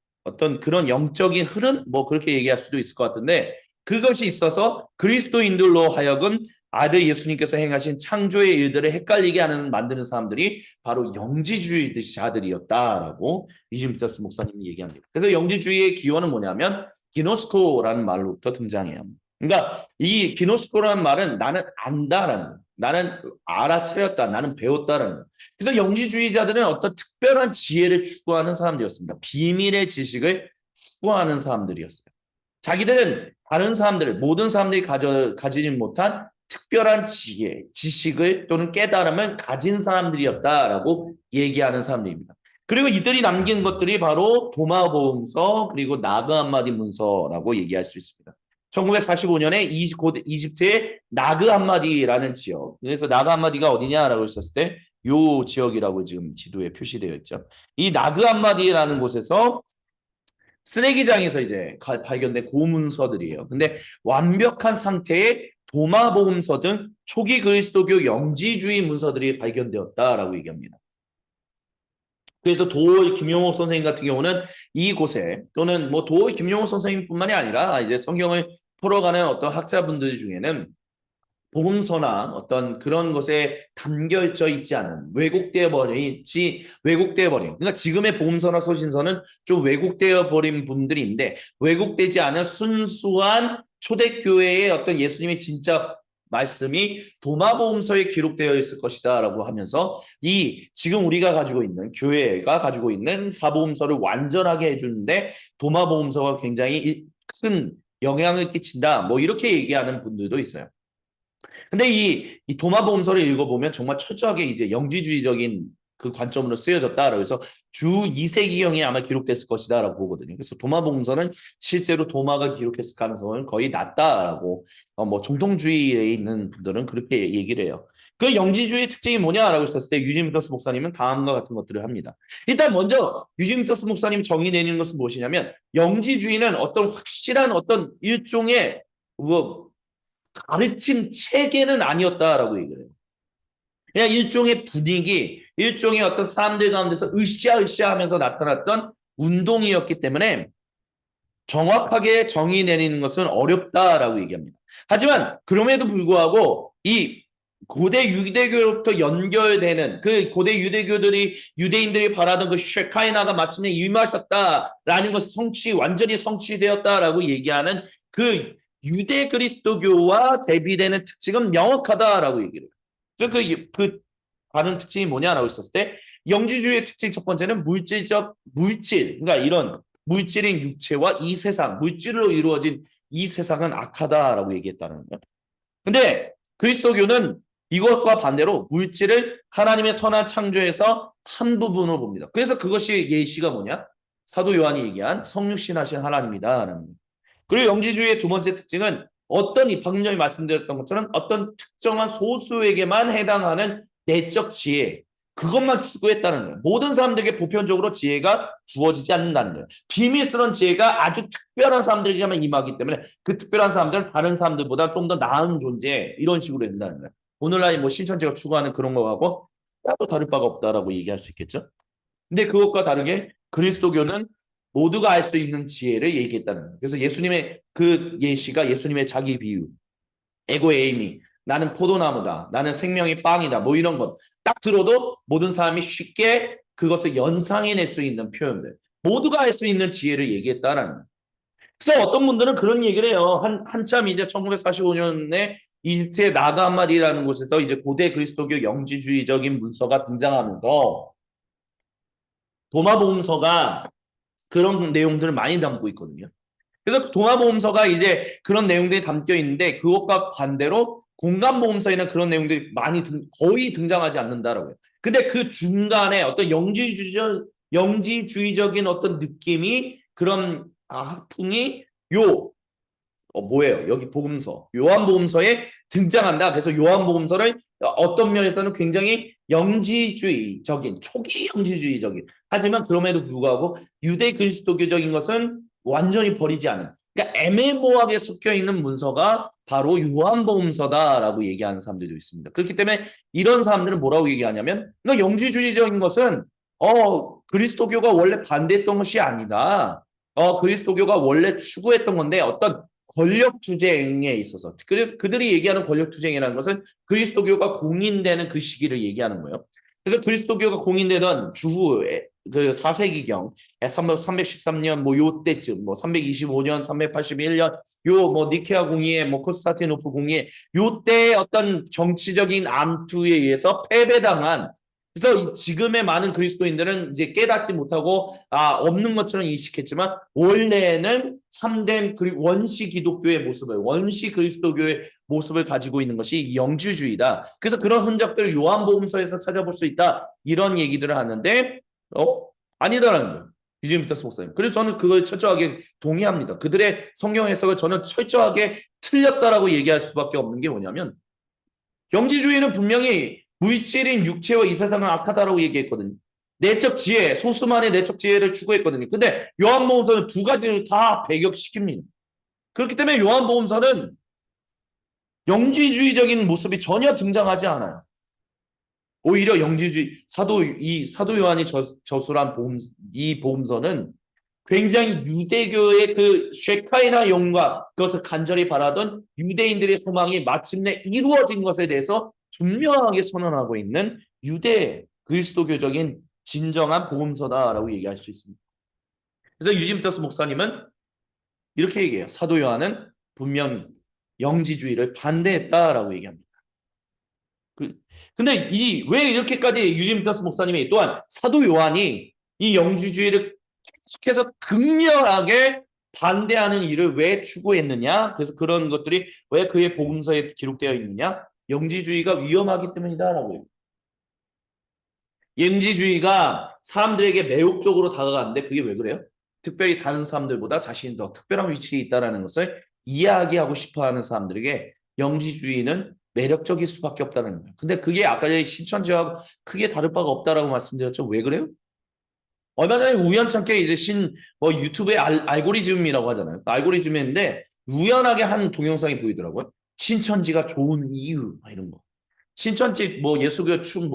영적인 흐름, 뭐 그렇게 얘기할 수도 있을 것 같은데, 그것이 있어서 그리스도인들로 하여금 아들 예수님께서 행하신 창조의 일들을 헷갈리게 만드는 사람들이 바로 영지주의자들이었다라고 유진 피터스 목사님이 얘기합니다. 그래서 영지주의의 기원은 뭐냐면 기노스코라는 말로부터 등장해요. 그러니까 이 기노스코라는 말은 나는 안다라는, 나는 알아차렸다, 나는 배웠다라는. 그래서 영지주의자들은 어떤 특별한 지혜를 추구하는 사람들이었습니다. 비밀의 지식을 추구하는 사람들이었어요. 자기들은 다른 사람들, 모든 사람들이 가지지 못한 특별한 지혜, 지식을 또는 깨달음을 가진 사람들이었다라고 얘기하는 사람들입니다. 그리고 이들이 남긴 것들이 바로 도마보음서 그리고 나그 한마디 문서라고 얘기할 수 있습니다. 1945년에 이집트의 나그 한마디라는 지역, 그래서 나그 한마디가 어디냐라고 했었을 때 요 지역이라고 지금 지도에 표시되어 있죠. 이 나그 한마디라는 곳에서 쓰레기장에서 이제 발견된 고문서들이에요. 근데 완벽한 상태의 도마복음서 등 초기 그리스도교 영지주의 문서들이 발견되었다라고 얘기합니다. 그래서 도올 김용호 선생님 같은 경우는 이곳에, 또는 뭐 도올 김용호 선생님뿐만이 아니라 이제 성경을 풀어가는 어떤 학자분들 중에는 복음서나 어떤 그런 것에 담겨져 있지 않은 왜곡되어 버린, 그러니까 지금의 복음서나 서신서는 좀 왜곡되어 버린 분들인데, 왜곡되지 않은 순수한 초대교회의 어떤 예수님의 진짜 말씀이 도마복음서에 기록되어 있을 것이다라고 하면서 이 지금 우리가 가지고 있는 교회가 가지고 있는 사복음서를 완전하게 해주는데 도마복음서가 굉장히 큰 영향을 끼친다, 뭐 이렇게 얘기하는 분들도 있어요. 근데 이 도마보험서를 읽어보면 정말 철저하게 이제 영지주의적인 그 관점으로 쓰여졌다. 그래서 주 2세기경에 아마 기록됐을 것이다라고 보거든요. 그래서 도마보험서는 실제로 도마가 기록했을 가능성은 거의 낮다라고 뭐 정통주의에 있는 분들은 그렇게 얘기를 해요. 그 영지주의 특징이 뭐냐라고 했었을 때 유진 미터스 목사님은 다음과 같은 것들을 합니다. 일단 먼저 유진 미터스 목사님 정의 내리는 것은 무엇이냐면, 영지주의는 어떤 확실한 어떤 일종의 뭐 가르침 체계는 아니었다라고 얘기를 해요. 그냥 일종의 분위기, 일종의 어떤 사람들 가운데서 으쌰으쌰 하면서 나타났던 운동이었기 때문에 정확하게 정의 내리는 것은 어렵다라고 얘기합니다. 하지만 그럼에도 불구하고 이 고대 유대교로부터 연결되는 그 고대 유대인들이 바라던 그 쉐카이나가 마침내 임하셨다라는 것이 완전히 성취되었다라고 얘기하는 그 유대 그리스도교와 대비되는 특징은 명확하다라고 얘기를 해요. 그래서 그 다른 특징이 뭐냐라고 했었을 때 영지주의의 특징 첫 번째는 물질, 그러니까 이런 물질인 육체와 이 세상, 물질로 이루어진 이 세상은 악하다라고 얘기했다는 거예요. 근데 그리스도교는 이것과 반대로 물질을 하나님의 선한 창조에서 한 부분으로 봅니다. 그래서 그것이 예시가 뭐냐? 사도 요한이 얘기한 성육신하신 하나님이다. 그리고 영지주의의 두 번째 특징은 어떤 이 방금 전에 말씀드렸던 것처럼 어떤 특정한 소수에게만 해당하는 내적 지혜, 그것만 추구했다는 거예요. 모든 사람들에게 보편적으로 지혜가 주어지지 않는다는 거예요. 비밀스러운 지혜가 아주 특별한 사람들에게만 임하기 때문에 그 특별한 사람들은 다른 사람들보다 좀 더 나은 존재, 이런 식으로 된다는 거예요. 오늘날 뭐 신천지가 추구하는 그런 거하고 따로 다를 바가 없다라고 얘기할 수 있겠죠. 근데 그것과 다르게 그리스도교는 모두가 알 수 있는 지혜를 얘기했다는 거예요. 그래서 예수님의 그 예시가 예수님의 자기 비유, 에고의 에이미, 나는 포도나무다, 나는 생명의 빵이다, 뭐 이런 것 딱 들어도 모든 사람이 쉽게 그것을 연상해낼 수 있는 표현들, 모두가 알 수 있는 지혜를 얘기했다라는 거예요. 그래서 어떤 분들은 그런 얘기를 해요. 한참 이제 1945년에 이집트의 나가말이라는 곳에서 이제 고대 그리스도교 영지주의적인 문서가 등장하면서 도마복음서가 그런 내용들을 많이 담고 있거든요. 그래서 그 동아보험서가 이제 그런 내용들이 담겨 있는데 그것과 반대로 공간보험서에는 그런 내용들이 거의 등장하지 않는다라고요. 근데 그 중간에 어떤 영지주의적인 어떤 느낌이 그런 학풍이 뭐예요? 여기 복음서, 요한복음서에 등장한다. 그래서 요한복음서를 어떤 면에서는 굉장히 영지주의적인, 초기 영지주의적인, 하지만 그럼에도 불구하고 유대 그리스도교적인 것은 완전히 버리지 않은, 그러니까 애매모호하게 섞여 있는 문서가 바로 요한복음서다라고 얘기하는 사람들도 있습니다. 그렇기 때문에 이런 사람들은 뭐라고 얘기하냐면, 그러니까 영지주의적인 것은 그리스도교가 원래 반대했던 것이 아니다. 그리스도교가 원래 추구했던 건데 어떤 권력 투쟁에 있어서, 그래서 그들이 얘기하는 권력 투쟁이라는 것은 그리스도교가 공인되는 그 시기를 얘기하는 거예요. 그래서 그리스도교가 공인되던 주후에 그 4세기경 313년 뭐 요때쯤, 뭐 325년 381년 요 뭐 니케아 공의회, 뭐 콘스탄티노플 공의회, 요때 어떤 정치적인 암투에 의해서 패배당한, 그래서 지금의 많은 그리스도인들은 이제 깨닫지 못하고 없는 것처럼 인식했지만 원래는 참된 원시 기독교의 모습을, 원시 그리스도교의 모습을 가지고 있는 것이 영주주의다. 그래서 그런 흔적들을 요한복음서에서 찾아볼 수 있다. 이런 얘기들을 하는데 아니다라는 거예요. 유진 피터스 목사님. 그래서 저는 그걸 철저하게 동의합니다. 그들의 성경 해석을 저는 철저하게 틀렸다라고 얘기할 수밖에 없는 게 뭐냐면, 영지주의는 분명히 물질인 육체와 이 세상은 악하다라고 얘기했거든요. 내적 지혜, 소수만의 내적 지혜를 추구했거든요. 근데 요한복음서는 두 가지를 다 배격시킵니다. 그렇기 때문에 요한복음서는 영지주의적인 모습이 전혀 등장하지 않아요. 오히려 영지주의, 사도 요한이 저술한 이 복음서는 굉장히 유대교의 그 쉐카이나 영광, 그것을 간절히 바라던 유대인들의 소망이 마침내 이루어진 것에 대해서 분명하게 선언하고 있는 유대 그리스도교적인 진정한 복음서다라고 얘기할 수 있습니다. 그래서 유진터스 목사님은 이렇게 얘기해요. 사도 요한은 분명히 영지주의를 반대했다라고 얘기합니다. 근데 왜 이렇게까지 유진터스 목사님이, 또한 사도 요한이 이 영지주의를 계속해서 극렬하게 반대하는 일을 왜 추구했느냐? 그래서 그런 것들이 왜 그의 복음서에 기록되어 있느냐? 영지주의가 위험하기 때문이다라고요. 영지주의가 사람들에게 매혹적으로 다가가는데 그게 왜 그래요? 특별히 다른 사람들보다 자신이 더 특별한 위치에 있다는 것을 이야기하고 싶어하는 사람들에게 영지주의는 매력적일 수밖에 없다는 거예요. 근데 그게 아까 전에 신천지와 크게 다를 바가 없다라고 말씀드렸죠. 왜 그래요? 얼마 전에 우연찮게 이제 뭐 유튜브의 알고리즘이라고 하잖아요. 알고리즘인데 우연하게 한 동영상이 보이더라고요. 신천지가 좋은 이유, 이런 거. 신천지 뭐 예수교 춤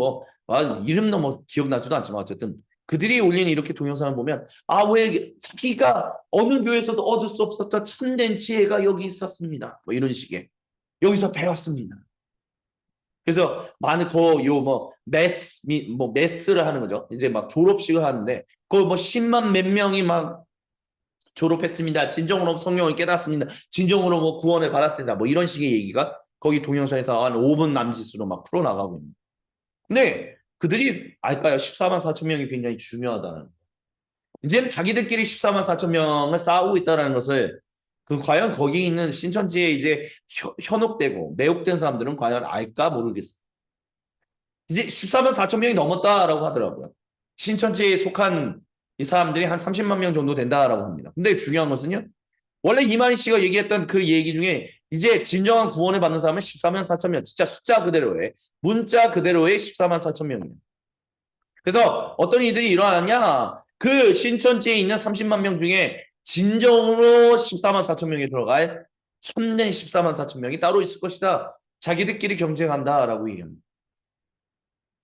이름도 뭐 기억나지도 않지만 어쨌든 그들이 올린 이렇게 동영상을 보면 왜 자기가 어느 교회에서도 얻을 수 없었던 참된 지혜가 여기 있었습니다. 뭐 이런 식의, 여기서 배웠습니다. 그래서 많은 메스를 하는 거죠. 이제 막 졸업식을 하는데 거기 뭐 10만 몇 명이 막 졸업했습니다. 진정으로 성령을 깨닫습니다. 진정으로 뭐 구원을 받았습니다. 뭐 이런 식의 얘기가 거기 동영상에서 한 5분 남짓으로 막 풀어나가고 있는. 근데 그들이 알까요? 14만 4천 명이 굉장히 중요하다는. 이제는 자기들끼리 14만 4천 명을 쌓고 있다는 것을 과연 거기 있는 신천지에 이제 현혹되고 매혹된 사람들은 과연 알까 모르겠습니다. 이제 14만 4천 명이 넘었다라고 하더라고요. 신천지에 속한 이 사람들이 한 30만 명 정도 된다라고 합니다. 근데 중요한 것은요. 원래 이만희 씨가 얘기했던 그 얘기 중에 이제 진정한 구원을 받는 사람은 14만 4천 명. 진짜 숫자 그대로의 문자 그대로의 14만 4천 명이에요. 그래서 어떤 일들이 일어나냐? 그 신천지에 있는 30만 명 중에 진정으로 14만 4천 명이 들어갈 참된 14만 4천 명이 따로 있을 것이다. 자기들끼리 경쟁한다라고 얘기합니다.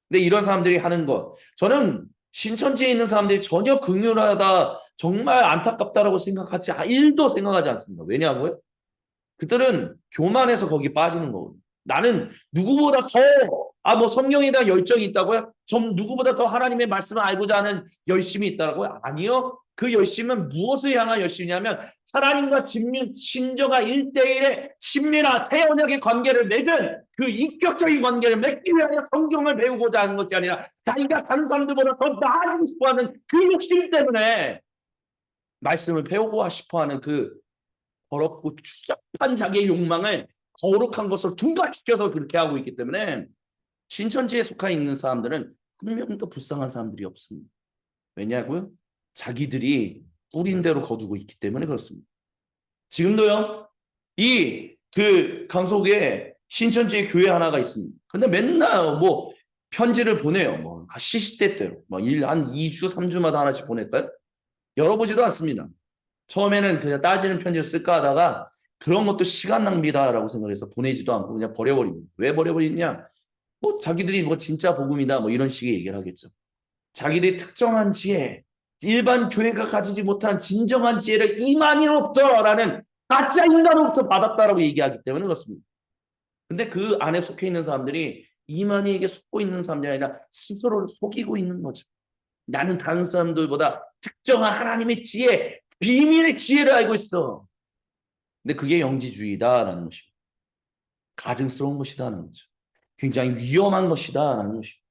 근데 이런 사람들이 하는 것, 저는 신천지에 있는 사람들이 전혀 긍휼하다, 정말 안타깝다라고 생각하지, 1도 생각하지 않습니다. 왜냐고요? 그들은 교만해서 거기 빠지는 거거든요. 나는 누구보다 더, 뭐 성경에 대한 열정이 있다고요? 좀 누구보다 더 하나님의 말씀을 알고자 하는 열심이 있다고요? 아니요. 그 열심은 무엇을 향한 열심이냐면 하나님과 친정과 1대1의 친밀한 태연하게 관계를 맺은 그 인격적인 관계를 맺기 위하여 성경을 배우고자 하는 것이 아니라 자기가 다른 사람들보다 더 나아지고 싶어하는 그 욕심 때문에 말씀을 배우고 싶어하는 그 더럽고 추잡한 자기의 욕망을 거룩한 것으로 둔갑시켜서 그렇게 하고 있기 때문에 신천지에 속해 있는 사람들은 한 명도 불쌍한 사람들이 없습니다. 왜냐고요? 자기들이 뿌린 대로 거두고 있기 때문에 그렇습니다. 지금도요. 강속에 신천지에 교회 하나가 있습니다. 근데 맨날 뭐 편지를 보내요. 뭐 시시때때로 한 2주, 3주마다 하나씩 보냈다. 열어보지도 않습니다. 처음에는 그냥 따지는 편지를 쓸까 하다가 그런 것도 시간 낭비다라고 생각해서 보내지도 않고 그냥 버려버립니다. 왜 버려버리냐? 뭐 자기들이 뭐 진짜 복음이다 뭐 이런 식의 얘기를 하겠죠. 자기들이 특정한 지혜, 일반 교회가 가지지 못한 진정한 지혜를 이만희로부터라는 가짜 인간으로부터 받았다라고 얘기하기 때문에 그렇습니다. 근데 그 안에 속해 있는 사람들이 이만희에게 속고 있는 사람들이 아니라 스스로를 속이고 있는 거죠. 나는 다른 사람들보다 특정한 하나님의 지혜, 비밀의 지혜를 알고 있어. 근데 그게 영지주의다라는 것입니다. 가증스러운 것이다라는 거죠. 굉장히 위험한 것이다라는 것입니다.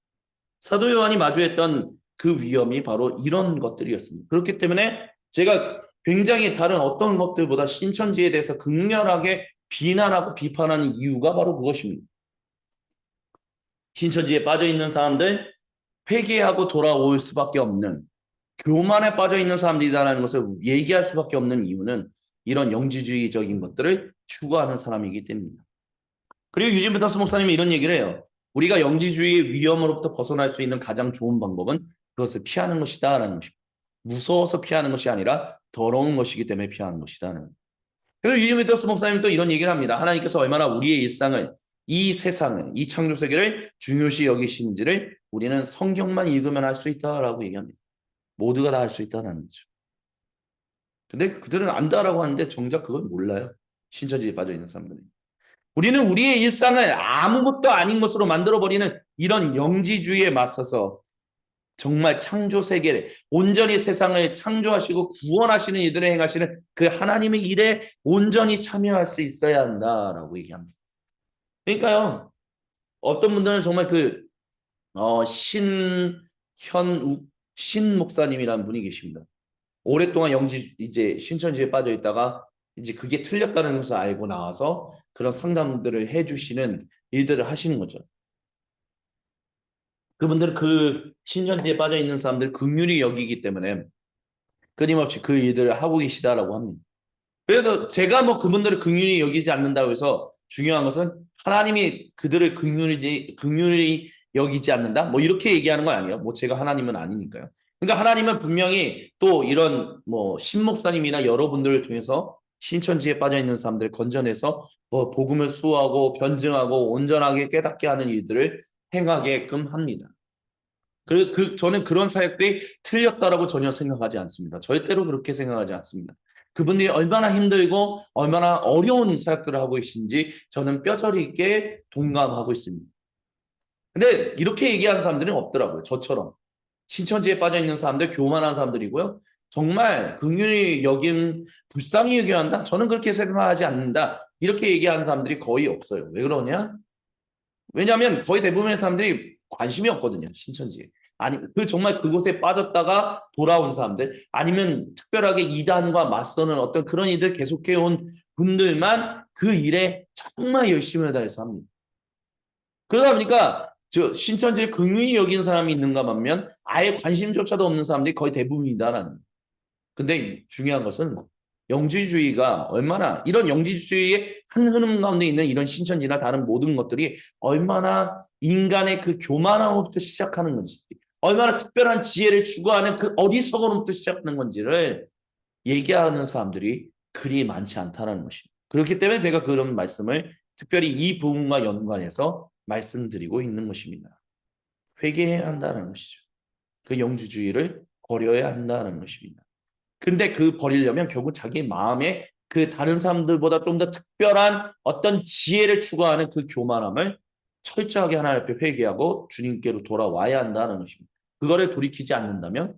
사도 요한이 마주했던 그 위험이 바로 이런 것들이었습니다. 그렇기 때문에 제가 굉장히 다른 어떤 것들보다 신천지에 대해서 극렬하게 비난하고 비판하는 이유가 바로 그것입니다. 신천지에 빠져 있는 사람들, 회개하고 돌아올 수밖에 없는 교만에 빠져 있는 사람들이다라는 것을 얘기할 수밖에 없는 이유는 이런 영지주의적인 것들을 추구하는 사람이기 때문입니다. 그리고 유진 베타스 목사님이 이런 얘기를 해요. 우리가 영지주의의 위험으로부터 벗어날 수 있는 가장 좋은 방법은 그것을 피하는 것이다라는 것입니다. 무서워서 피하는 것이 아니라 더러운 것이기 때문에 피하는 것이다는. 그리고 유진 베타스 목사님이 또 이런 얘기를 합니다. 하나님께서 얼마나 우리의 일상을, 이 세상을, 이 창조 세계를 중요시 여기시는지를 우리는 성경만 읽으면 알 수 있다라고 얘기합니다. 모두가 다 할 수 있다는 거죠. 근데 그들은 안다라고 하는데 정작 그걸 몰라요. 신천지에 빠져 있는 사람들은. 우리는 우리의 일상을 아무것도 아닌 것으로 만들어버리는 이런 영지주의에 맞서서 정말 창조 세계를 온전히 세상을 창조하시고 구원하시는 이들을 행하시는 그 하나님의 일에 온전히 참여할 수 있어야 한다라고 얘기합니다. 그러니까요. 어떤 분들은 정말 신 목사님이라는 분이 계십니다. 오랫동안 이제 신천지에 빠져 있다가 이제 그게 틀렸다는 것을 알고 나와서 그런 상담들을 해주시는 일들을 하시는 거죠. 그분들은 그 신천지에 빠져 있는 사람들 긍휼히 여기기 때문에 끊임없이 그 일들을 하고 계시다라고 합니다. 그래서 제가 뭐 그분들을 긍휼히 여기지 않는다고 해서 중요한 것은 하나님이 그들을 긍휼히 여기지 않는다? 뭐 이렇게 얘기하는 건 아니에요. 뭐 제가 하나님은 아니니까요. 그러니까 하나님은 분명히 또 이런 뭐 신목사님이나 여러분들을 통해서 신천지에 빠져 있는 사람들을 건져내서 뭐 복음을 수호하고 변증하고 온전하게 깨닫게 하는 일들을 행하게끔 합니다. 저는 그런 사역들이 틀렸다라고 전혀 생각하지 않습니다. 절대로 그렇게 생각하지 않습니다. 그분들이 얼마나 힘들고 얼마나 어려운 사역들을 하고 계신지 저는 뼈저리 있게 동감하고 있습니다. 근데 이렇게 얘기하는 사람들은 없더라고요. 저처럼. 신천지에 빠져 있는 사람들, 교만한 사람들이고요. 정말 긍휼히 여김, 불쌍히 여겨한다? 저는 그렇게 생각하지 않는다. 이렇게 얘기하는 사람들이 거의 없어요. 왜 그러냐? 왜냐하면 거의 대부분의 사람들이 관심이 없거든요. 신천지에. 아니 그 정말 그곳에 빠졌다가 돌아온 사람들 아니면 특별하게 이단과 맞서는 어떤 그런 일들 계속해 온 분들만 그 일에 정말 열심히 다해서 합니다. 그러다 보니까 저 신천지를 긍휼히 여기는 사람이 있는가 반면 아예 관심조차도 없는 사람들이 거의 대부분이다라는. 근데 중요한 것은 영지주의가 얼마나 이런 영지주의의 한 흐름 가운데 있는 이런 신천지나 다른 모든 것들이 얼마나 인간의 그 교만함부터 시작하는 건지, 얼마나 특별한 지혜를 추구하는 그 어리석음부터 시작하는 건지를 얘기하는 사람들이 그리 많지 않다는 것입니다. 그렇기 때문에 제가 그런 말씀을 특별히 이 부분과 연관해서 말씀드리고 있는 것입니다. 회개해야 한다는 것이죠. 그 영지주의를 버려야 한다는 것입니다. 근데 그 버리려면 결국 자기 마음에 그 다른 사람들보다 좀 더 특별한 어떤 지혜를 추구하는 그 교만함을 철저하게 하나님 앞에 회개하고 주님께로 돌아와야 한다는 것입니다. 그거를 돌이키지 않는다면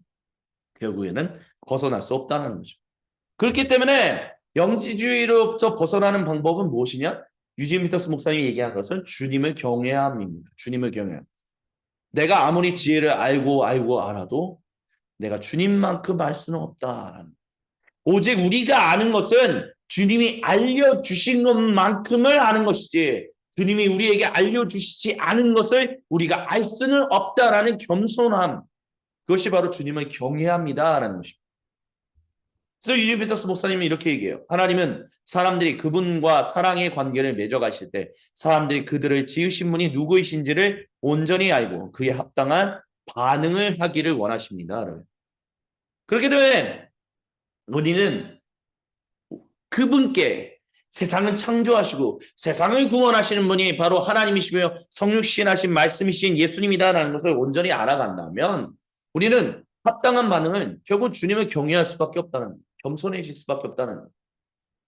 결국에는 벗어날 수 없다는 거죠. 그렇기 때문에 영지주의로부터 벗어나는 방법은 무엇이냐? 유진 피터스 목사님이 얘기한 것은 주님을 경외함입니다. 주님을 경외함. 내가 아무리 지혜를 알고 알아도 내가 주님만큼 알 수는 없다라는. 오직 우리가 아는 것은 주님이 알려주신 것만큼을 아는 것이지 주님이 우리에게 알려주시지 않은 것을 우리가 알 수는 없다라는 겸손함. 그것이 바로 주님을 경외합니다라는 것입니다. 그래서 유진 피터스 목사님이 이렇게 얘기해요. 하나님은 사람들이 그분과 사랑의 관계를 맺어가실 때 사람들이 그들을 지으신 분이 누구이신지를 온전히 알고 그에 합당한 반응을 하기를 원하십니다. 그렇게 되면 우리는 그분께 세상을 창조하시고 세상을 구원하시는 분이 바로 하나님이시며 성육신하신 말씀이신 예수님이다라는 것을 온전히 알아간다면 우리는 합당한 반응은 결국 주님을 경외할 수밖에 없다는, 겸손해질 수밖에 없다는.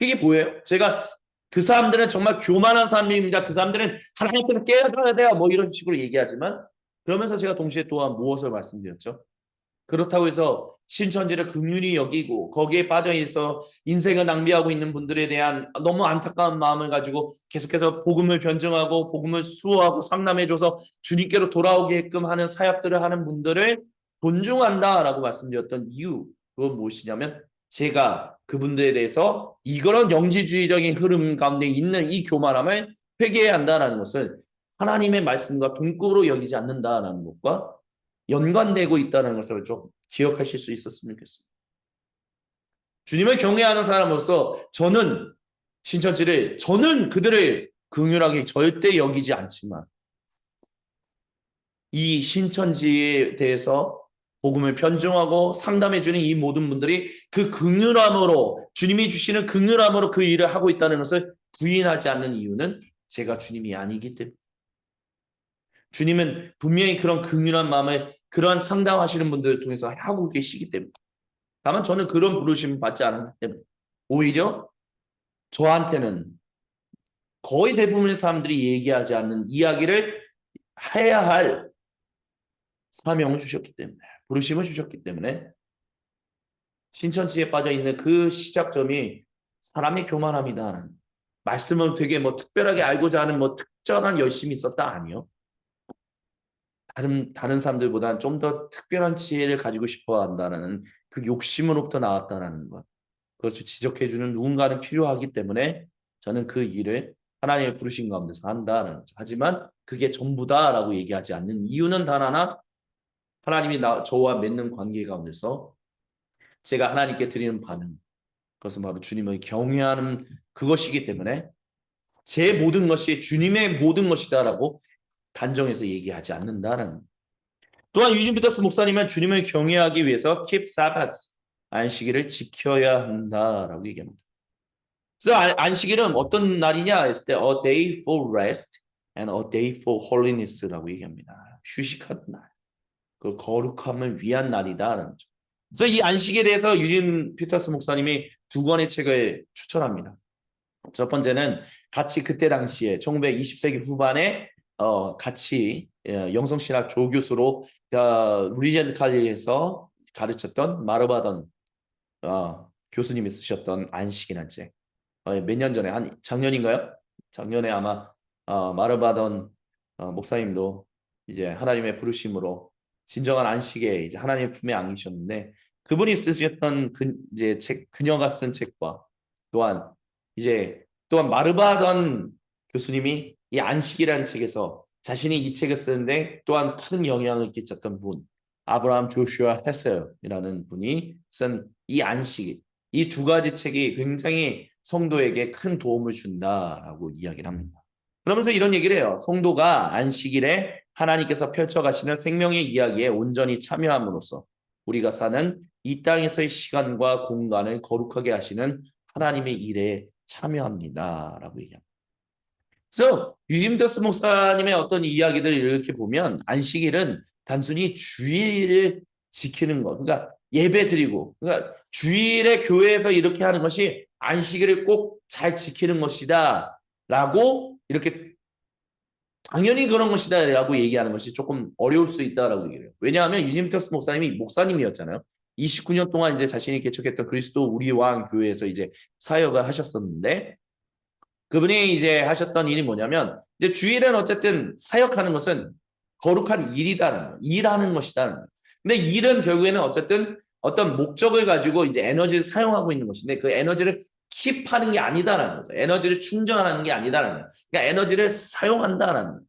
그게 뭐예요? 제가 그 사람들은 정말 교만한 사람들입니다. 그 사람들은 하나님께서 깨어나야 돼요. 뭐 이런 식으로 얘기하지만 그러면서 제가 동시에 또한 무엇을 말씀드렸죠? 그렇다고 해서 신천지를 긍휼히 여기고 거기에 빠져 있어 인생을 낭비하고 있는 분들에 대한 너무 안타까운 마음을 가지고 계속해서 복음을 변증하고 복음을 수호하고 상담해줘서 주님께로 돌아오게끔 하는 사역들을 하는 분들을 존중한다라고 말씀드렸던 이유, 그건 무엇이냐면 제가 그분들에 대해서 이런 영지주의적인 흐름 가운데 있는 이 교만함을 회개해야 한다는 것을 하나님의 말씀과 동급으로 여기지 않는다라는 것과 연관되고 있다는 것을 좀 기억하실 수 있었으면 좋겠습니다. 주님을 경외하는 사람으로서 저는 그들을 긍휼하게 절대 여기지 않지만 이 신천지에 대해서 복음을 편중하고 상담해주는 이 모든 분들이 그 긍휼함으로 주님이 주시는 긍휼함으로 그 일을 하고 있다는 것을 부인하지 않는 이유는 제가 주님이 아니기 때문에 주님은 분명히 그런 긍휼한 마음을 그러한 상담하시는 분들을 통해서 하고 계시기 때문에 다만 저는 그런 부르심을 받지 않았기 때문에 오히려 저한테는 거의 대부분의 사람들이 얘기하지 않는 이야기를 해야 할 사명을 주셨기 때문에 부르심을 주셨기 때문에 신천지에 빠져있는 그 시작점이 사람의 교만함이다. 말씀을 되게 뭐 특별하게 알고자 하는 뭐 특별한 열심이 있었다 아니요. 다른 사람들보다는 좀 더 특별한 지혜를 가지고 싶어 한다는 그 욕심으로부터 나왔다는 것. 그것을 지적해주는 누군가는 필요하기 때문에 저는 그 일을 하나님의 부르신 가운데서 한다는 거죠. 하지만 그게 전부다라고 얘기하지 않는 이유는 단 하나, 하나님이 저와 맺는 관계 가운데서 제가 하나님께 드리는 반응, 그것은 바로 주님을 경외하는 그것이기 때문에 제 모든 것이 주님의 모든 것이다라고 단정해서 얘기하지 않는다라는. 또한 유진 피터스 목사님은 주님을 경외하기 위해서 keep Sabbath, 안식일을 지켜야 한다라고 얘기합니다. 그래서 안식일은 어떤 날이냐 했을 때 a day for rest and a day for holiness라고 얘기합니다. 휴식하는 날, 그 거룩함을 위한 날이다라는 거죠. 그래서 이 안식에 대해서 유진 피터스 목사님이 두 권의 책을 추천합니다. 첫 번째는 같이 그때 당시에 1920세기 후반에 같이 영성신학 조교수로 리젠트 칼리에서 가르쳤던 마르바던 교수님이 쓰셨던 안식이라는 책. 몇 년 전에 한 작년인가요? 작년에 아마 마르바던 목사님도 이제 하나님의 부르심으로 진정한 안식에 이제 하나님의 품에 안기셨는데 그분이 쓰셨던 이제 그녀가 쓴 책과 또한 또한 마르바던 교수님이 이 안식이라는 책에서 자신이 이 책을 쓰는데 또한 큰 영향을 끼쳤던 분 아브라함 조슈아 헤셀이라는 분이 쓴 이 안식 이 두 가지 책이 굉장히 성도에게 큰 도움을 준다라고 이야기를 합니다. 그러면서 이런 얘기를 해요. 성도가 안식일에 하나님께서 펼쳐가시는 생명의 이야기에 온전히 참여함으로써 우리가 사는 이 땅에서의 시간과 공간을 거룩하게 하시는 하나님의 일에 참여합니다라고 얘기합니다. 그래서 유짐더스 목사님의 어떤 이야기들을 이렇게 보면 안식일은 단순히 주일을 지키는 것, 그러니까 예배 드리고, 그러니까 주일에 교회에서 이렇게 하는 것이 안식일을 꼭 잘 지키는 것이다라고 이렇게 당연히 그런 것이다라고 얘기하는 것이 조금 어려울 수 있다라고 얘기해요. 왜냐하면 유니미터스 목사님이 목사님이었잖아요. 29년 동안 이제 자신이 개척했던 그리스도 우리 왕 교회에서 이제 사역을 하셨었는데 그분이 이제 하셨던 일이 뭐냐면 이제 주일은 어쨌든 사역하는 것은 거룩한 일이다는 거예요. 일하는 것이다는 거예요. 근데 일은 결국에는 어쨌든 어떤 목적을 가지고 이제 에너지를 사용하고 있는 것인데 그 에너지를 킵하는 게 아니다라는 거죠. 에너지를 충전하는 게 아니다라는 거예요. 그러니까 에너지를 사용한다라는 거예요.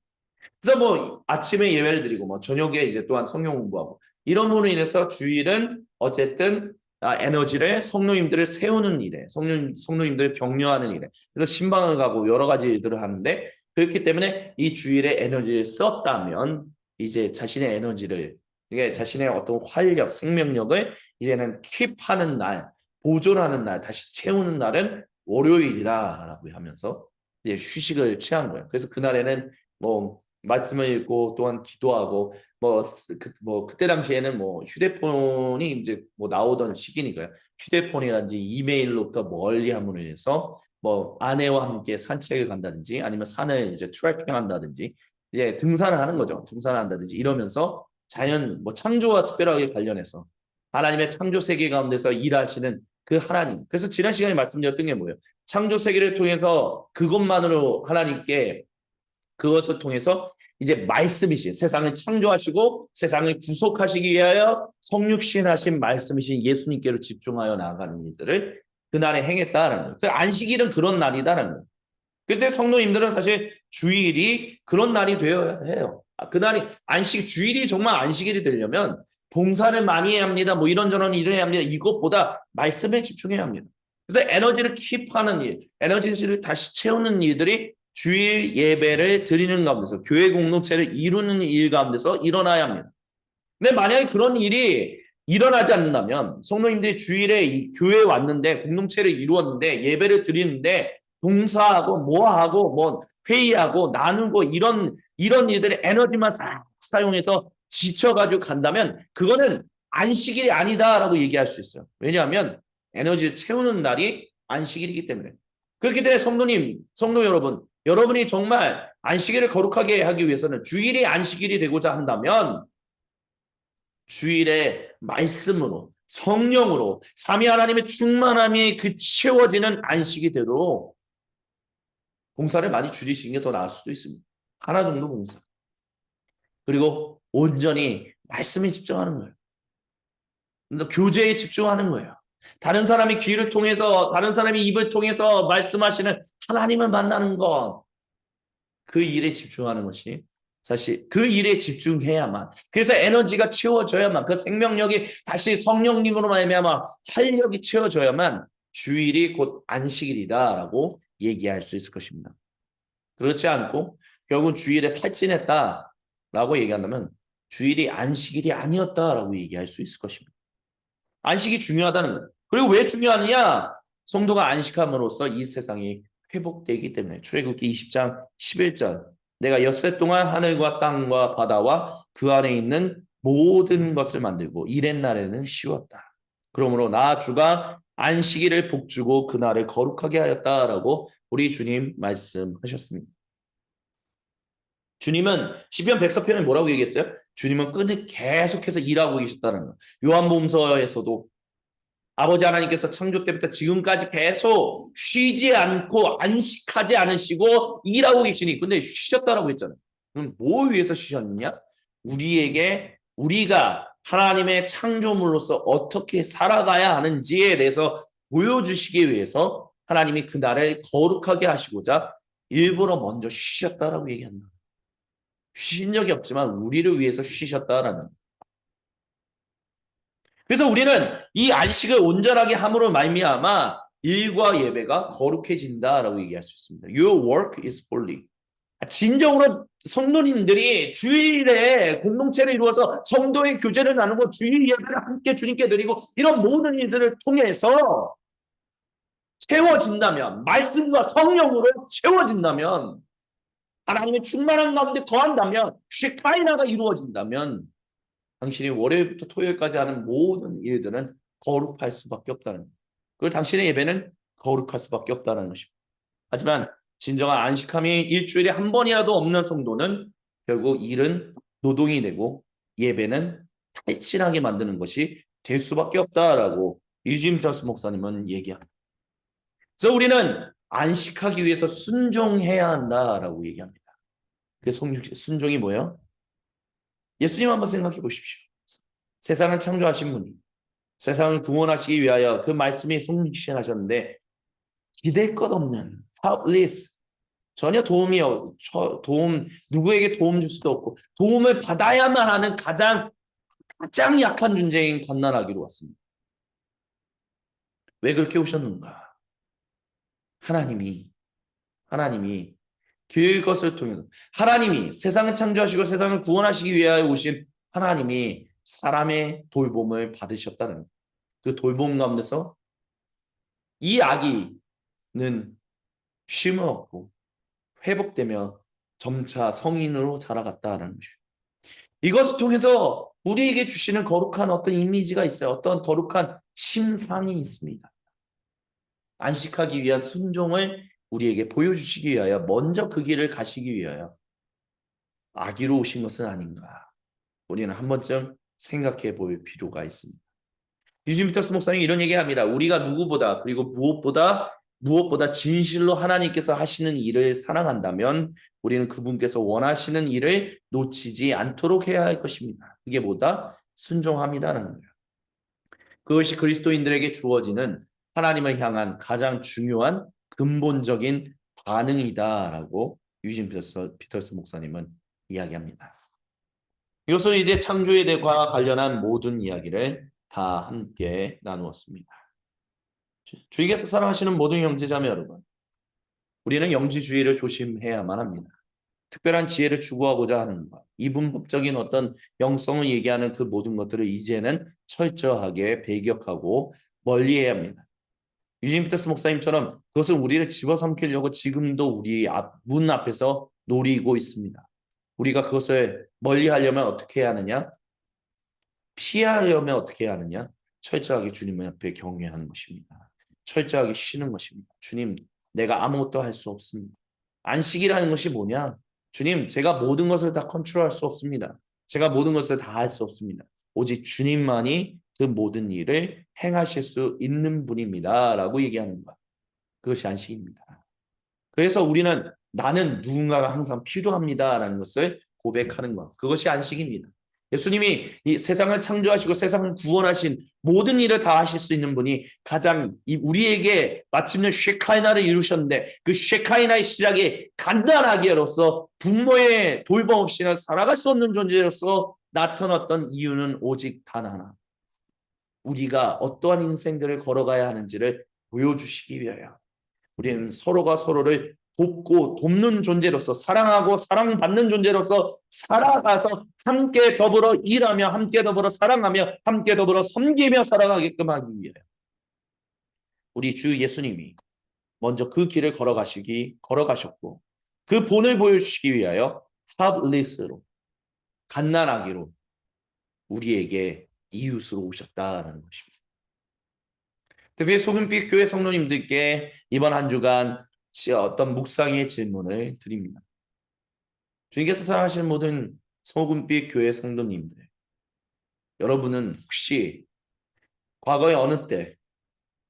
그래서 뭐 아침에 예배를 드리고 뭐 저녁에 이제 또한 성경 공부하고 이런 부분으로 인해서 주일은 어쨌든 에너지를 성도님들을 세우는 일에 성도님들을 격려하는 일에 그래서 신방을 가고 여러 가지 일들을 하는데 그렇기 때문에 이 주일에 에너지를 썼다면 이제 자신의 에너지를 이게 자신의 어떤 활력, 생명력을 이제는 킵하는 날, 보존하는 날, 다시 채우는 날은 월요일이다라고 하면서 이제 휴식을 취한 거예요. 그래서 그날에는 뭐 말씀을 읽고 또한 기도하고 뭐 그때 당시에는 뭐 휴대폰이 이제 뭐 나오던 시기니까요. 휴대폰이라든지 이메일로부터 멀리 함으로 인해서 뭐 아내와 함께 산책을 간다든지 아니면 산을 이제 트레킹한다든지 이제 등산을 하는 거죠. 등산을 한다든지 이러면서 자연 뭐 창조와 특별하게 관련해서 하나님의 창조 세계 가운데서 일하시는 그 하나님. 그래서 지난 시간에 말씀드렸던 게 뭐예요? 창조 세계를 통해서 그것만으로 하나님께 그것을 통해서 이제 말씀이신 세상을 창조하시고 세상을 구속하시기 위하여 성육신하신 말씀이신 예수님께로 집중하여 나아가는 일들을 그날에 행했다라는 거예요. 그래서 안식일은 그런 날이다라는 거예요. 그때 성도님들은 사실 주일이 그런 날이 되어야 해요. 그날이 주일이 정말 안식일이 되려면 봉사를 많이 해야 합니다. 뭐 이런저런 일을 해야 합니다. 이것보다 말씀에 집중해야 합니다. 그래서 에너지를 킵하는 일, 에너지를 다시 채우는 일들이 주일 예배를 드리는 가운데서 교회 공동체를 이루는 일 가운데서 일어나야 합니다. 근데 만약에 그런 일이 일어나지 않는다면 성도님들이 주일에 이 교회에 왔는데 공동체를 이루었는데 예배를 드리는데 봉사하고 뭐하고 뭐 회의하고 나누고 이런 일들의 에너지만 싹 사용해서 지쳐가지고 간다면 그거는 안식일이 아니다라고 얘기할 수 있어요. 왜냐하면 에너지를 채우는 날이 안식일이기 때문에. 그렇기 때문에 성도 여러분, 여러분이 정말 안식일을 거룩하게 하기 위해서는 주일이 안식일이 되고자 한다면 주일에 말씀으로 성령으로 삼위 하나님의 충만함이 그 채워지는 안식이 되도록 봉사를 많이 줄이시는 게 더 나을 수도 있습니다. 하나 정도 봉사. 그리고 온전히 말씀에 집중하는 거예요. 교제에 집중하는 거예요. 다른 사람이 귀를 통해서 다른 사람이 입을 통해서 말씀하시는 하나님을 만나는 것. 그 일에 집중하는 것이 사실 그 일에 집중해야만 그래서 에너지가 채워져야만 그 생명력이 다시 성령님으로 말미암아 활력이 채워져야만 주일이 곧 안식일이다라고 얘기할 수 있을 것입니다. 그렇지 않고 결국 주일에 탈진했다라고 얘기한다면 주일이 안식일이 아니었다라고 얘기할 수 있을 것입니다. 안식이 중요하다는 거예요. 그리고 왜 중요하느냐? 성도가 안식함으로써 이 세상이 회복되기 때문에 출애굽기 20장 11절 내가 엿새 동안 하늘과 땅과 바다와 그 안에 있는 모든 것을 만들고 이렛 날에는 쉬었다. 그러므로 나 주가 안식일을 복주고 그날을 거룩하게 하였다라고 우리 주님 말씀하셨습니다. 주님은 시편 104편에 뭐라고 얘기했어요? 주님은 끈을 계속해서 일하고 계셨다는 거예요. 요한복음서에서도 아버지 하나님께서 창조 때부터 지금까지 계속 쉬지 않고 안식하지 않으시고 일하고 계시니 근데 쉬셨다라고 했잖아요. 그럼 뭐 위해서 쉬셨느냐? 우리에게 우리가 하나님의 창조물로서 어떻게 살아가야 하는지에 대해서 보여주시기 위해서 하나님이 그날을 거룩하게 하시고자 일부러 먼저 쉬셨다라고 얘기한다. 쉬신 적이 없지만 우리를 위해서 쉬셨다라는. 그래서 우리는 이 안식을 온전하게 함으로 말미암아 일과 예배가 거룩해진다라고 얘기할 수 있습니다. Your work is holy. 진정으로 성도님들이 주일에 공동체를 이루어서 성도의 교제를 나누고 주일 예배를 함께 주님께 드리고 이런 모든 일들을 통해서 채워진다면, 말씀과 성령으로 채워진다면, 하나님의 충만한 가운데 거한다면, 쉐카이나가 이루어진다면 당신이 월요일부터 토요일까지 하는 모든 일들은 거룩할 수밖에 없다는 거예요. 그리고 당신의 예배는 거룩할 수밖에 없다는 것입니다. 하지만 진정한 안식함이 일주일에 한 번이라도 없는 성도는 결국 일은 노동이 되고 예배는 탈진하게 만드는 것이 될 수밖에 없다라고 유진 피터스 목사님은 얘기합니다. 그래서 우리는 안식하기 위해서 순종해야 한다라고 얘기합니다. 그 순종이 뭐예요? 예수님 한번 생각해 보십시오. 세상을 창조하신 분이 세상을 구원하시기 위하여 그 말씀이 성실하셨는데 기댈 것 없는 helpless 전혀 도움 누구에게 도움 줄 수도 없고 도움을 받아야만 하는 가장 약한 존재인 갓난아기로 왔습니다. 왜 그렇게 오셨는가? 하나님이 그것을 통해서 하나님이 세상을 창조하시고 세상을 구원하시기 위하여 오신 하나님이 사람의 돌봄을 받으셨다는 그 돌봄 가운데서 이 아기는 쉼을 얻고 회복되며 점차 성인으로 자라갔다는 것입니다. 이것을 통해서 우리에게 주시는 거룩한 어떤 이미지가 있어요. 어떤 거룩한 심상이 있습니다. 안식하기 위한 순종을 우리에게 보여주시기 위하여 먼저 그 길을 가시기 위하여 아기로 오신 것은 아닌가. 우리는 한 번쯤 생각해 볼 필요가 있습니다. 유진 피터스 목사님이 이런 얘기합니다. 우리가 누구보다 그리고 무엇보다 진실로 하나님께서 하시는 일을 사랑한다면 우리는 그분께서 원하시는 일을 놓치지 않도록 해야 할 것입니다. 그게 뭐다? 순종합니다라는 거예요. 그것이 그리스도인들에게 주어지는 하나님을 향한 가장 중요한 근본적인 반응이다라고 유진 피터스 목사님은 이야기합니다. 이것은 이제 창조에 대과 관련한 모든 이야기를 다 함께 나누었습니다. 주님께서 사랑하시는 모든 형제자매 여러분, 우리는 영지주의를 조심해야만 합니다. 특별한 지혜를 추구하고자 하는 것, 이분법적인 어떤 영성을 얘기하는 그 모든 것들을 이제는 철저하게 배격하고 멀리해야 합니다. 유진 피터스 목사님처럼 그것은 우리를 집어삼키려고 지금도 우리 문 앞에서 노리고 있습니다. 우리가 그것을 멀리하려면 어떻게 해야 하느냐? 피하려면 어떻게 해야 하느냐? 철저하게 주님 앞에 경외하는 것입니다. 철저하게 쉬는 것입니다. 주님, 내가 아무것도 할 수 없습니다. 안식이라는 것이 뭐냐? 주님, 제가 모든 것을 다 컨트롤할 수 없습니다. 제가 모든 것을 다 할 수 없습니다. 오직 주님만이 그 모든 일을 행하실 수 있는 분입니다. 라고 얘기하는 것. 그것이 안식입니다. 그래서 우리는 나는 누군가가 항상 필요합니다. 라는 것을 고백하는 것. 그것이 안식입니다. 예수님이 이 세상을 창조하시고 세상을 구원하신 모든 일을 다 하실 수 있는 분이 가장 우리에게 마침내 쉐카이나를 이루셨는데 그 쉐카이나의 시작이 간단하게로서 부모의 돌봄 없이는 살아갈 수 없는 존재로서 나타났던 이유는 오직 단 하나. 우리가 어떠한 인생들을 걸어가야 하는지를 보여주시기 위하여 우리는 서로가 서로를 돕고 돕는 존재로서 사랑하고 사랑받는 존재로서 살아가서 함께 더불어 일하며 함께 더불어 사랑하며 함께 더불어 섬기며 살아가게끔 하기 위해 우리 주 예수님이 먼저 그 길을 걸어가셨고 그 본을 보여주시기 위하여 핫리스로 갓난아기로 우리에게 이웃으로 오셨다라는 것입니다. 특히 소금빛 교회 성도님들께 이번 한 주간 어떤 묵상의 질문을 드립니다. 주님께서 사랑하시는 모든 소금빛 교회 성도님들, 여러분은 혹시 과거의 어느 때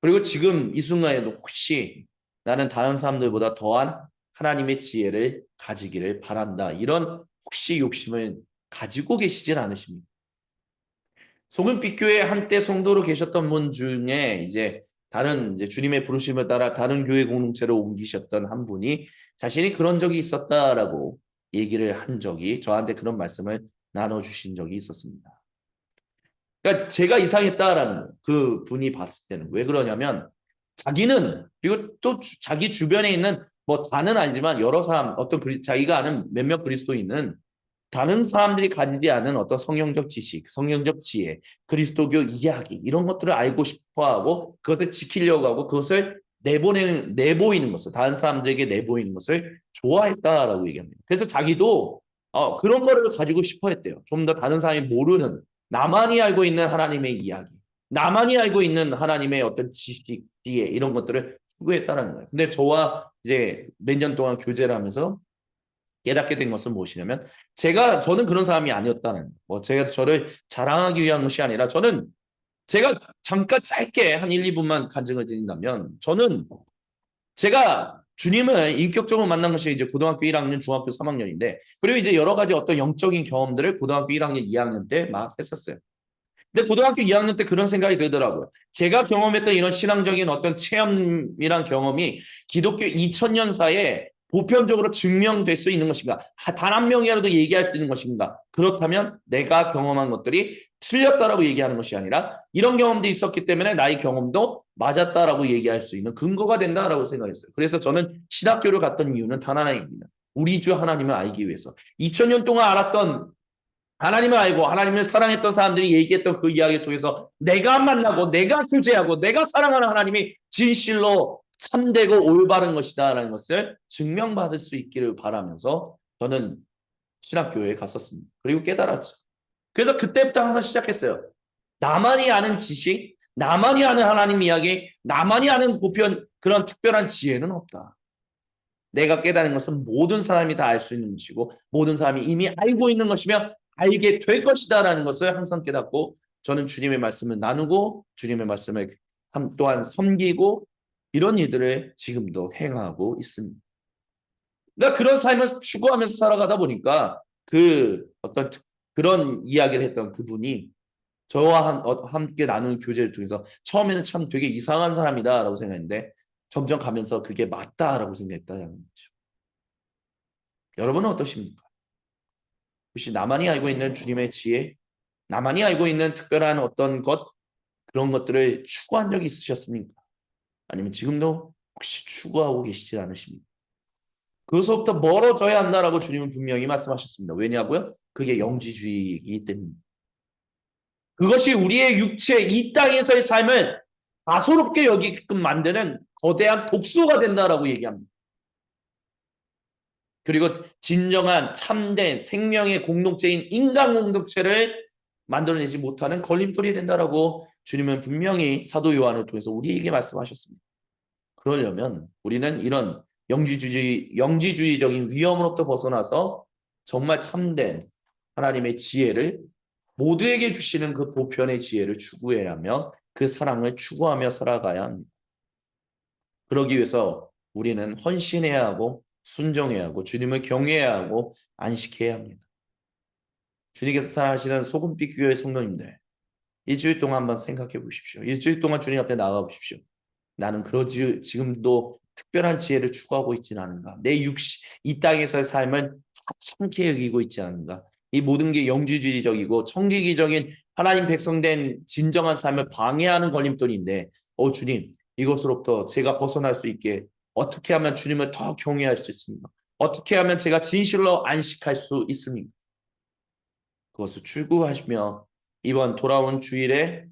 그리고 지금 이 순간에도 혹시 나는 다른 사람들보다 더한 하나님의 지혜를 가지기를 바란다. 이런 혹시 욕심을 가지고 계시진 않으십니까? 소금빛 교회 한때 성도로 계셨던 분 중에 이제 다른 이제 주님의 부르심을 따라 다른 교회 공동체로 옮기셨던 한 분이 자신이 그런 적이 있었다라고 얘기를 한 적이 저한테 그런 말씀을 나눠주신 적이 있었습니다. 그러니까 제가 이상했다라는 거예요. 그 분이 봤을 때는 왜 그러냐면 자기는 그리고 또 자기 주변에 있는 뭐 다는 아니지만 여러 사람 어떤 자기가 아는 몇몇 그리스도인은 다른 사람들이 가지지 않은 어떤 성경적 지식, 성경적 지혜, 그리스도교 이야기 이런 것들을 알고 싶어하고 그것을 지키려고 하고 그것을 내보이는 것을 다른 사람들에게 내보이는 것을 좋아했다라고 얘기합니다. 그래서 자기도 그런 거를 가지고 싶어했대요. 좀 더 다른 사람이 모르는 나만이 알고 있는 하나님의 이야기, 나만이 알고 있는 하나님의 어떤 지식, 지혜 이런 것들을 추구했다는 거예요. 근데 저와 이제 몇 년 동안 교제를 하면서 깨닫게 된 것은 무엇이냐면 저는 그런 사람이 아니었다는 뭐 제가 저를 자랑하기 위한 것이 아니라 저는 제가 잠깐 짧게 한 1, 2분만 간증을 드린다면 저는 제가 주님을 인격적으로 만난 것이 이제 고등학교 1학년, 중학교 3학년인데 그리고 이제 여러 가지 어떤 영적인 경험들을 고등학교 1학년, 2학년 때 막 했었어요. 근데 고등학교 2학년 때 그런 생각이 들더라고요. 제가 경험했던 이런 신앙적인 어떤 체험이란 경험이 기독교 2000년사에 보편적으로 증명될 수 있는 것인가? 단 한 명이라도 얘기할 수 있는 것인가? 그렇다면 내가 경험한 것들이 틀렸다라고 얘기하는 것이 아니라 이런 경험도 있었기 때문에 나의 경험도 맞았다라고 얘기할 수 있는 근거가 된다라고 생각했어요. 그래서 저는 신학교를 갔던 이유는 단 하나입니다. 우리 주 하나님을 알기 위해서. 2000년 동안 알았던 하나님을 알고 하나님을 사랑했던 사람들이 얘기했던 그 이야기를 통해서 내가 만나고 내가 교제하고 내가 사랑하는 하나님이 진실로 참되고 올바른 것이다라는 것을 증명받을 수 있기를 바라면서 저는 신학교에 갔었습니다. 그리고 깨달았죠. 그래서 그때부터 항상 시작했어요. 나만이 아는 지식, 나만이 아는 하나님 이야기, 나만이 아는 보편 그런 특별한 지혜는 없다. 내가 깨달은 것은 모든 사람이 다 알 수 있는 것이고 모든 사람이 이미 알고 있는 것이며 알게 될 것이다라는 것을 항상 깨닫고 저는 주님의 말씀을 나누고 주님의 말씀을 또한 섬기고 이런 일들을 지금도 행하고 있습니다. 그러니까 그런 삶을 추구하면서 살아가다 보니까 그 어떤 그런 이야기를 했던 그분이 저와 함께 나누는 교제를 통해서 처음에는 참 되게 이상한 사람이다라고 생각했는데 점점 가면서 그게 맞다라고 생각했다는 거죠. 여러분은 어떠십니까? 혹시 나만이 알고 있는 주님의 지혜, 나만이 알고 있는 특별한 어떤 것, 그런 것들을 추구한 적이 있으셨습니까? 아니면 지금도 혹시 추구하고 계시지 않으십니까? 그것부터 멀어져야 한다라고 주님은 분명히 말씀하셨습니다. 왜냐고요? 그게 영지주의이기 때문입니다. 그것이 우리의 육체, 이 땅에서의 삶을 다소롭게 여기게끔 만드는 거대한 독소가 된다라고 얘기합니다. 그리고 진정한 참된 생명의 공동체인 인간 공동체를 만들어내지 못하는 걸림돌이 된다라고 주님은 분명히 사도 요한을 통해서 우리에게 말씀하셨습니다. 그러려면 우리는 이런 영지주의적인 위험으로부터 벗어나서 정말 참된 하나님의 지혜를 모두에게 주시는 그 보편의 지혜를 추구해야 하며 그 사랑을 추구하며 살아가야 합니다. 그러기 위해서 우리는 헌신해야 하고 순종해야 하고 주님을 경외해야 하고 안식해야 합니다. 주님께서 사랑하시는 소금빛 교회 성도님들 일주일 동안 한번 생각해 보십시오. 일주일 동안 주님 앞에 나가 보십시오. 나는 그러지 지금도 특별한 지혜를 추구하고 있지는 않은가? 이 땅에서의 삶을 하찮게 여기고 있지 않은가? 이 모든 게 영지주의적이고 청지기적인 하나님 백성된 진정한 삶을 방해하는 걸림돌인데, 주님, 이것으로부터 제가 벗어날 수 있게 어떻게 하면 주님을 더 경외할 수 있습니까? 어떻게 하면 제가 진실로 안식할 수 있습니까? 그것을 추구하시며 이번 돌아온 주일에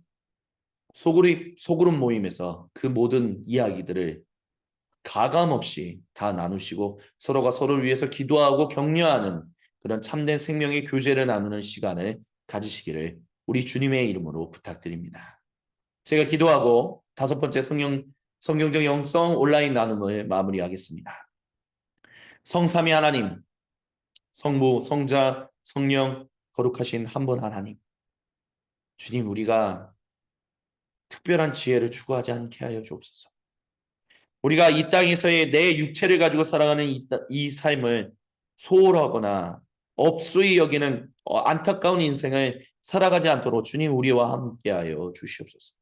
소그룹 모임에서 그 모든 이야기들을 가감 없이 다 나누시고 서로가 서로를 위해서 기도하고 격려하는 그런 참된 생명의 교제를 나누는 시간을 가지시기를 우리 주님의 이름으로 부탁드립니다. 제가 기도하고 다섯 번째 성경적 영성 온라인 나눔을 마무리하겠습니다. 성삼위 하나님, 성부, 성자, 성령 거룩하신 한 분 하나님, 주님 우리가 특별한 지혜를 추구하지 않게 하여 주옵소서. 우리가 이 땅에서의 내 육체를 가지고 살아가는 이 삶을 소홀하거나 업소히 여기는 안타까운 인생을 살아가지 않도록 주님 우리와 함께하여 주시옵소서.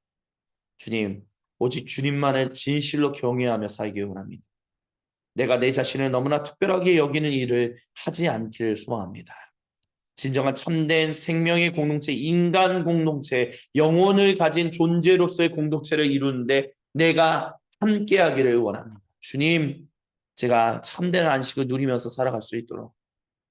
주님, 오직 주님만을 진실로 경외하며 살기 원합니다. 내가 내 자신을 너무나 특별하게 여기는 일을 하지 않기를 소망합니다. 진정한 참된 생명의 공동체, 인간 공동체, 영혼을 가진 존재로서의 공동체를 이루는데 내가 함께하기를 원합니다. 주님, 제가 참된 안식을 누리면서 살아갈 수 있도록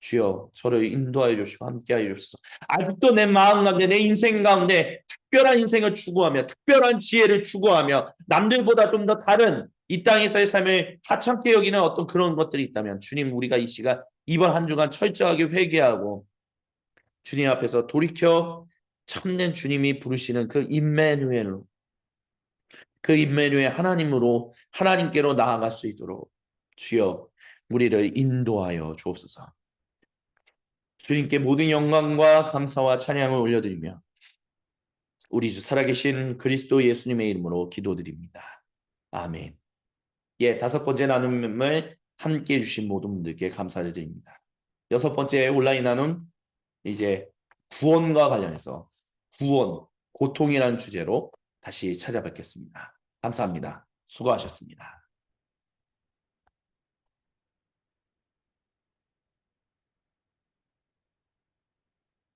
주여 저를 인도하여 주시고 함께하여 주옵소서. 아직도 내 마음 가운데 내 인생 가운데 특별한 인생을 추구하며 특별한 지혜를 추구하며 남들보다 좀 더 다른 이 땅에서의 삶을 하찮게 여기는 어떤 그런 것들이 있다면 주님 우리가 이 시간 이번 한 주간 철저하게 회개하고 주님 앞에서 돌이켜 참된 주님이 부르시는 그 임마누엘로 그 임마누엘 하나님으로 하나님께로 나아갈 수 있도록 주여 우리를 인도하여 주옵소서. 주님께 모든 영광과 감사와 찬양을 올려드리며 우리 주 살아계신 그리스도 예수님의 이름으로 기도드립니다. 아멘. 예, 다섯 번째 나눔을 함께 해주신 모든 분들께 감사를 드립니다. 여섯 번째 온라인 나눔 이제 구원과 관련해서 구원, 고통이라는 주제로 다시 찾아뵙겠습니다. 감사합니다. 수고하셨습니다.